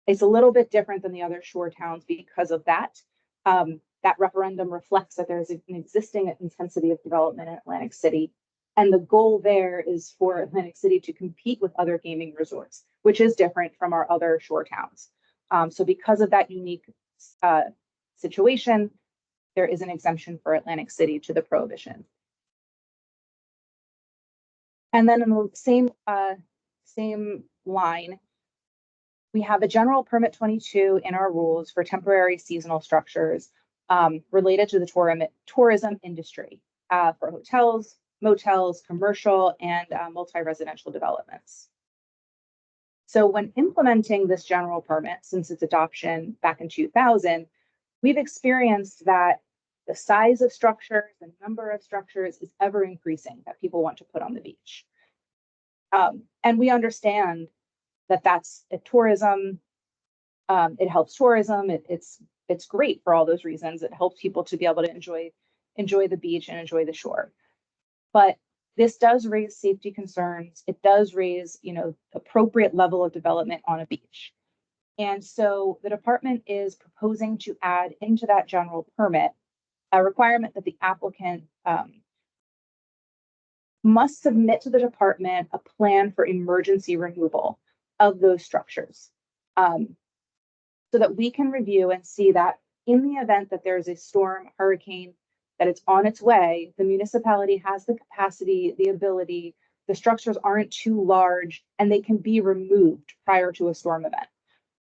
It's a little bit different than the other shore towns because of that. That referendum reflects that there's an existing intensity of development in Atlantic City. And the goal there is for Atlantic City to compete with other gaming resorts, which is different from our other shore towns. So because of that unique situation, there is an exemption for Atlantic City to the prohibition. And then in the same line, we have a general permit 22 in our rules for temporary seasonal structures related to the tourism industry for hotels, motels, commercial, and multi-residential developments. So when implementing this general permit, since its adoption back in 2000, we've experienced that the size of structures, the number of structures is ever increasing that people want to put on the beach. And we understand that that's a tourism. It helps tourism. It's great for all those reasons. It helps people to be able to enjoy the beach and enjoy the shore. But this does raise safety concerns. It does raise, appropriate level of development on a beach. And so the department is proposing to add into that general permit a requirement that the applicant must submit to the department a plan for emergency removal of those structures, so that we can review and see that in the event that there's a storm, hurricane, that it's on its way, the municipality has the capacity, the ability, the structures aren't too large, and they can be removed prior to a storm event.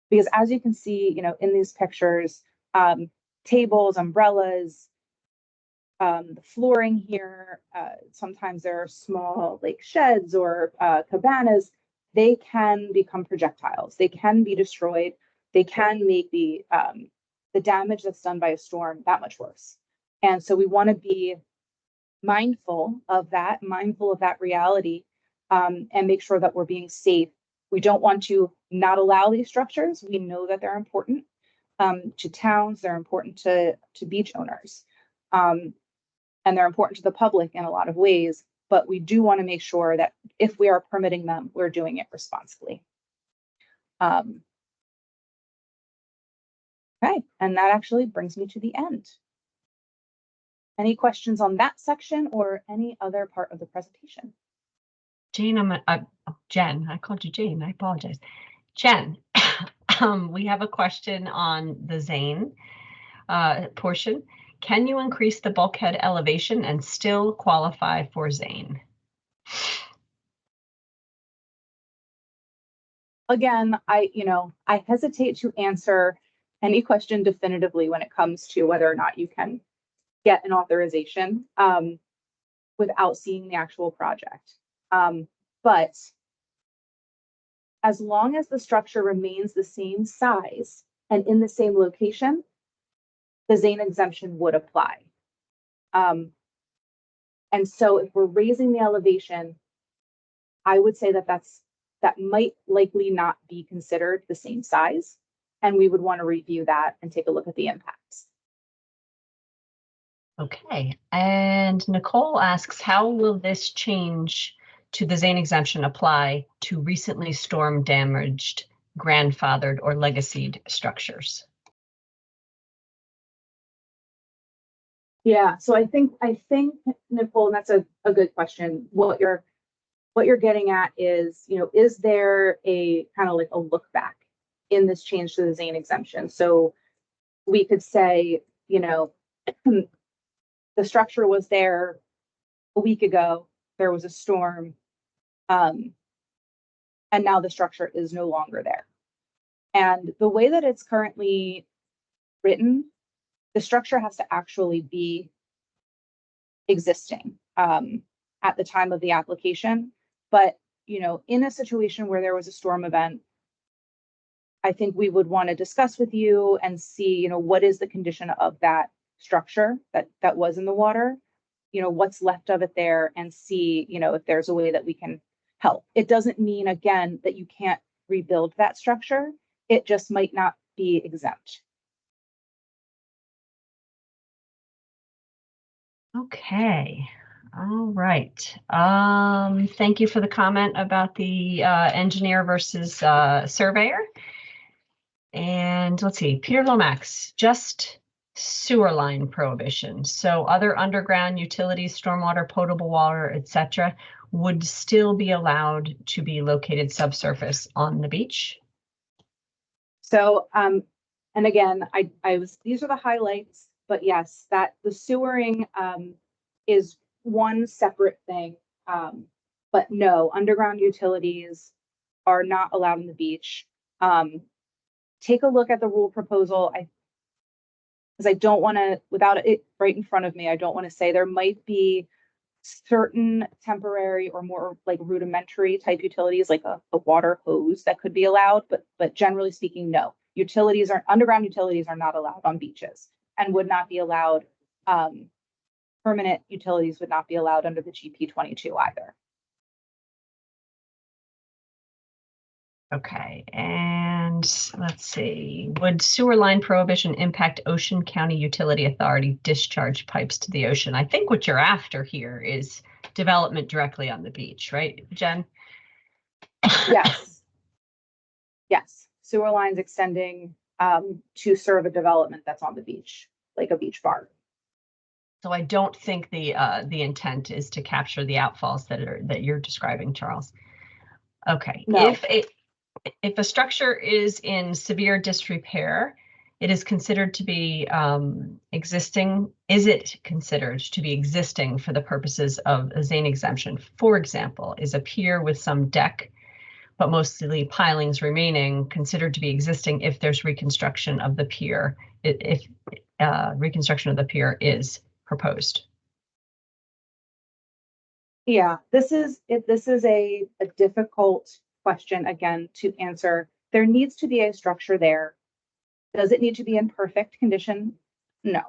Because as you can see, in these pictures, tables, umbrellas, the flooring here, sometimes there are small like sheds or cabanas. They can become projectiles. They can be destroyed. They can make the damage that's done by a storm that much worse. And so we want to be mindful of that reality, and make sure that we're being safe. We don't want to not allow these structures. We know that they're important to towns. They're important to beach owners. And they're important to the public in a lot of ways, but we do want to make sure that if we are permitting them, we're doing it responsibly. Okay, and that actually brings me to the end. Any questions on that section or any other part of the presentation? Jane, Jen, I called you Jane, I apologize. Jen, we have a question on the Zane portion. Can you increase the bulkhead elevation and still qualify for Zane? Again, I hesitate to answer any question definitively when it comes to whether or not you can get an authorization without seeing the actual project. But as long as the structure remains the same size and in the same location, the Zane exemption would apply. And so if we're raising the elevation, I would say that might likely not be considered the same size. And we would want to review that and take a look at the impacts. Okay, and Nicole asks, how will this change to the Zane exemption apply to recently storm damaged, grandfathered, or legacied structures? Yeah, so I think Nicole, and that's a good question. What you're getting at is, is there a kind of like a look back in this change to the Zane exemption? So we could say, the structure was there a week ago, there was a storm, and now the structure is no longer there. And the way that it's currently written, the structure has to actually be existing at the time of the application. But, in a situation where there was a storm event, I think we would want to discuss with you and see, what is the condition of that structure that was in the water, what's left of it there, and see, if there's a way that we can help. It doesn't mean, again, that you can't rebuild that structure. It just might not be exempt. Okay, all right. Thank you for the comment about the engineer versus surveyor. And let's see, Peter Lomax, just sewer line prohibition. So other underground utilities, stormwater, potable water, etc., would still be allowed to be located subsurface on the beach. So, and again, these are the highlights, but yes, that the sewering is one separate thing. But no, underground utilities are not allowed on the beach. Take a look at the rule proposal. Because I don't want to, without it right in front of me, I don't want to say there might be certain temporary or more like rudimentary type utilities, like a water hose that could be allowed, but generally speaking, no. underground utilities are not allowed on beaches and would not be allowed. Permanent utilities would not be allowed under the GP 22 either. Okay, and let's see. Would sewer line prohibition impact Ocean County Utility Authority discharge pipes to the ocean? I think what you're after here is development directly on the beach, right, Jen? Yes. Yes. Sewer lines extending to serve a development that's on the beach, like a beach bar. So I don't think the intent is to capture the outfalls that you're describing, Charles. Okay. No. If a structure is in severe disrepair, it is considered to be existing. Is it considered to be existing for the purposes of a Zane exemption? For example, is a pier with some deck, but mostly pilings remaining, considered to be existing if there's reconstruction of the pier, if reconstruction of the pier is proposed? Yeah, this is a difficult question again to answer. There needs to be a structure there. Does it need to be in perfect condition? No.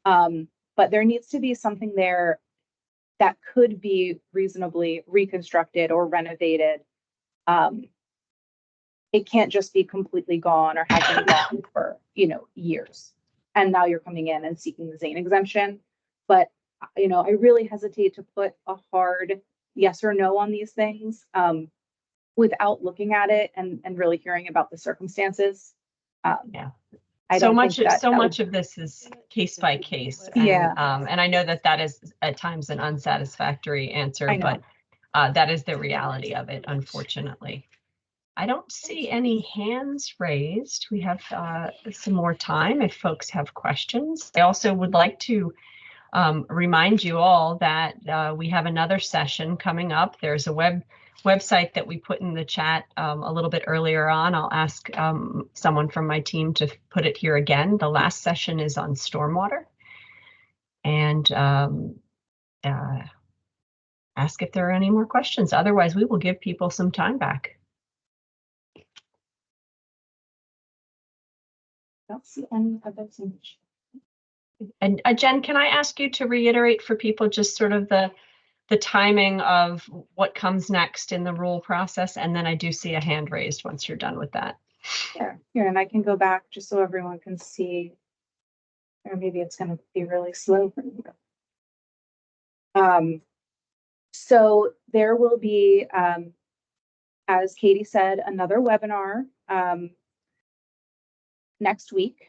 But there needs to be something there that could be reasonably reconstructed or renovated. It can't just be completely gone or has been gone for, years. And now you're coming in and seeking the Zane exemption. But, I really hesitate to put a hard yes or no on these things without looking at it and really hearing about the circumstances. Yeah. I So don't much think that much of this is case by case. And, Yeah. And I know that is at times an unsatisfactory answer, I know. but that is the reality of it, unfortunately. I don't see any hands raised. We have some more time if folks have questions. I also would like to remind you all that we have another session coming up. There's a website that we put in the chat a little bit earlier on. I'll ask someone from my team to put it here again. The last session is on stormwater. And ask if there are any more questions. Otherwise, we will give people some time back. I don't see any other things. And Jen, can I ask you to reiterate for people just sort of the timing of what comes next in the rule process? And then I do see a hand raised once you're done with that. Yeah, here, and I can go back just so everyone can see, or maybe it's going to be really slow for you. So there will be, as Katie said, another webinar next week,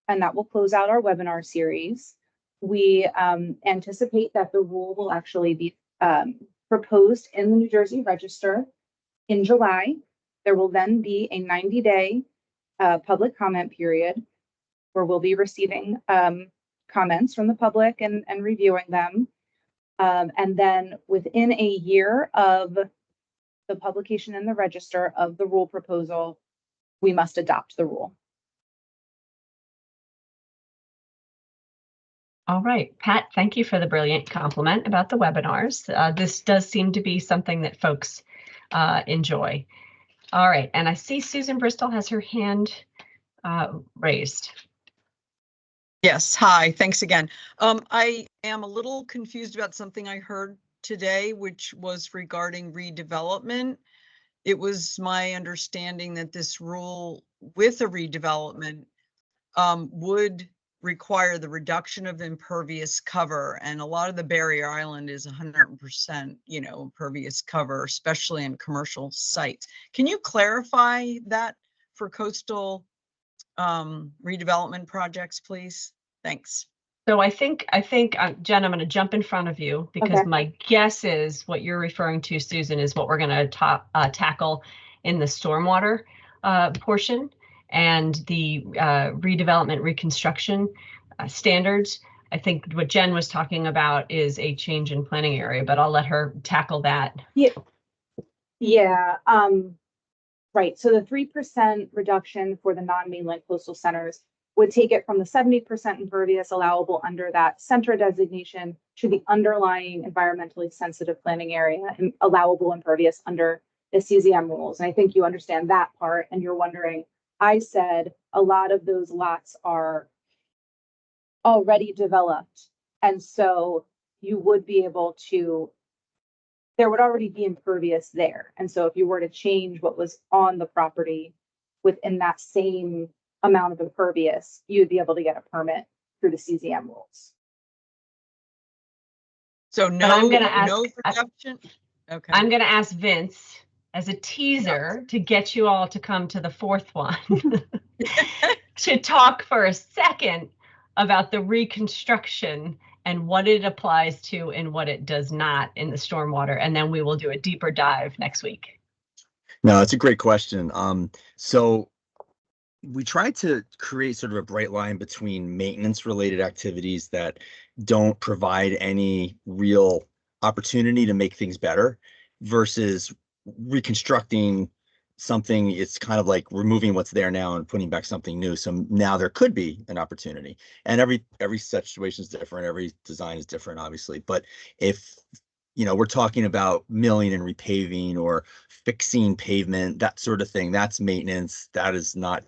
and that will close out our webinar series. We anticipate that the rule will actually be proposed in the New Jersey Register in July. There will then be a 90-day public comment period where we'll be receiving comments from the public and reviewing them. And then within a year of the publication in the Register of the rule proposal, we must adopt the rule. All right, Pat, thank you for the brilliant compliment about the webinars. This does seem to be something that folks enjoy. All right, and I see Susan Bristol has her hand raised. Yes, hi, thanks again. I am a little confused about something I heard today, which was regarding redevelopment. It was my understanding that this rule with a redevelopment would require the reduction of impervious cover, and a lot of the barrier island is 100%, impervious cover, especially in commercial sites. Can you clarify that for coastal redevelopment projects, please? Thanks. So I think Jen, I'm going to jump in front of you because Okay. my guess is what you're referring to, Susan, is what we're going to tackle in the stormwater portion. And the redevelopment reconstruction standards. I think what Jen was talking about is a change in planning area, but I'll let her tackle that. Yeah. Right. So the 3% reduction for the non-mainland coastal centers would take it from the 70% impervious allowable under that center designation to the underlying environmentally sensitive planning area and allowable impervious under the CZM rules. And I think you understand that part, and you're wondering, I said a lot of those lots are already developed. And so you would be able to, there would already be impervious there. And so if you were to change what was on the property within that same amount of impervious, you'd be able to get a permit through the CZM rules. So But I'm gonna no ask- reduction? Okay. I'm going to ask Vince as a teaser to get you all to come to the fourth one to talk for a second about the reconstruction and what it applies to and what it does not in the stormwater. And then we will do a deeper dive next week. No, that's a great question. So we tried to create sort of a bright line between maintenance related activities that don't provide any real opportunity to make things better versus reconstructing something. It's kind of like removing what's there now and putting back something new. So now there could be an opportunity, and every situation is different. Every design is different, obviously. But if we're talking about milling and repaving or fixing pavement, that sort of thing, that's maintenance. That is not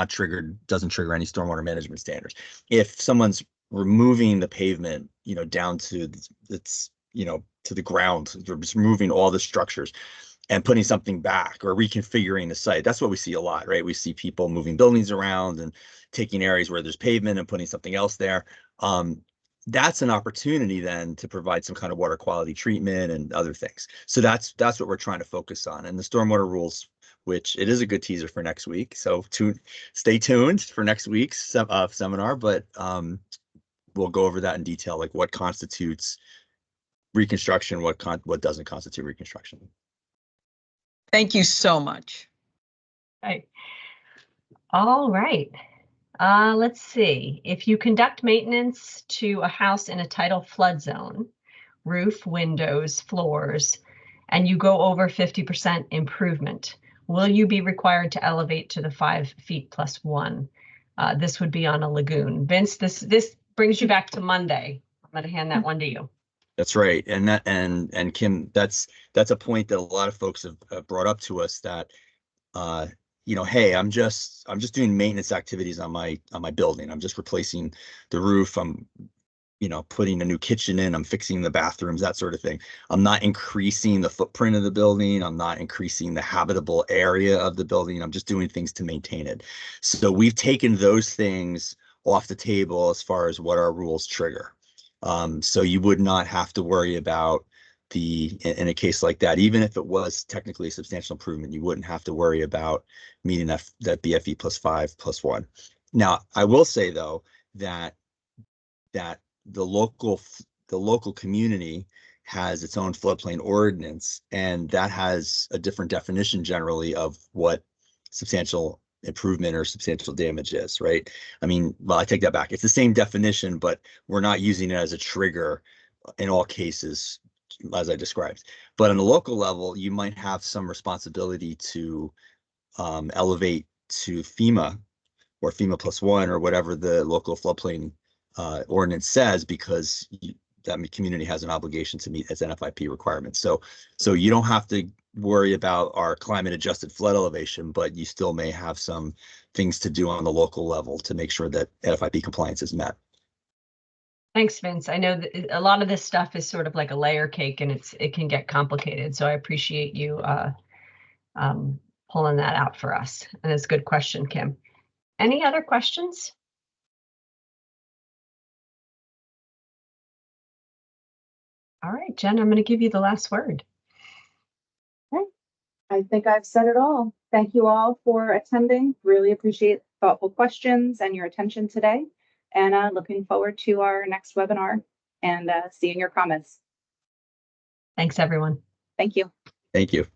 triggered, doesn't trigger any stormwater management standards. If someone's removing the pavement, down to it's, to the ground, you're just removing all the structures and putting something back or reconfiguring the site. That's what we see a lot, right? We see people moving buildings around and taking areas where there's pavement and putting something else there. That's an opportunity then to provide some kind of water quality treatment and other things. So that's what we're trying to focus on. And the stormwater rules, which it is a good teaser for next week. So stay tuned for next week's seminar, but we'll go over that in detail, like what constitutes reconstruction, what doesn't constitute reconstruction. Thank you so much. Right. All right. Let's see. If you conduct maintenance to a house in a tidal flood zone, roof, windows, floors, and you go over 50% improvement, will you be required to elevate to the 5 feet plus 1? This would be on a lagoon. Vince, this brings you back to Monday. I'm going to hand that one to you. That's right. And Kim, that's a point that a lot of folks have brought up to us that, hey, I'm just doing maintenance activities on my building. I'm just replacing the roof. I'm, putting a new kitchen in, I'm fixing the bathrooms, that sort of thing. I'm not increasing the footprint of the building. I'm not increasing the habitable area of the building. I'm just doing things to maintain it. So we've taken those things off the table as far as what our rules trigger. So you would not have to worry about in a case like that, even if it was technically a substantial improvement, you wouldn't have to worry about meeting that BFE plus 5 plus 1. Now, I will say though that the local community has its own floodplain ordinance, and that has a different definition generally of what substantial improvement or substantial damage is, right? I mean, well, I take that back. It's the same definition, but we're not using it as a trigger in all cases, as I described. But on the local level, you might have some responsibility to elevate to FEMA or FEMA plus 1 or whatever the local floodplain ordinance says, because that community has an obligation to meet its NFIP requirements. So you don't have to worry about our climate adjusted flood elevation, but you still may have some things to do on the local level to make sure that NFIP compliance is met. Thanks, Vince. I know that a lot of this stuff is sort of like a layer cake, and it can get complicated. So I appreciate you pulling that out for us. And it's a good question, Kim. Any other questions? All right, Jen, I'm going to give you the last word. Okay. I think I've said it all. Thank you all for attending. Really appreciate thoughtful questions and your attention today. And looking forward to our next webinar and seeing your comments. Thanks, everyone. Thank you. Thank you.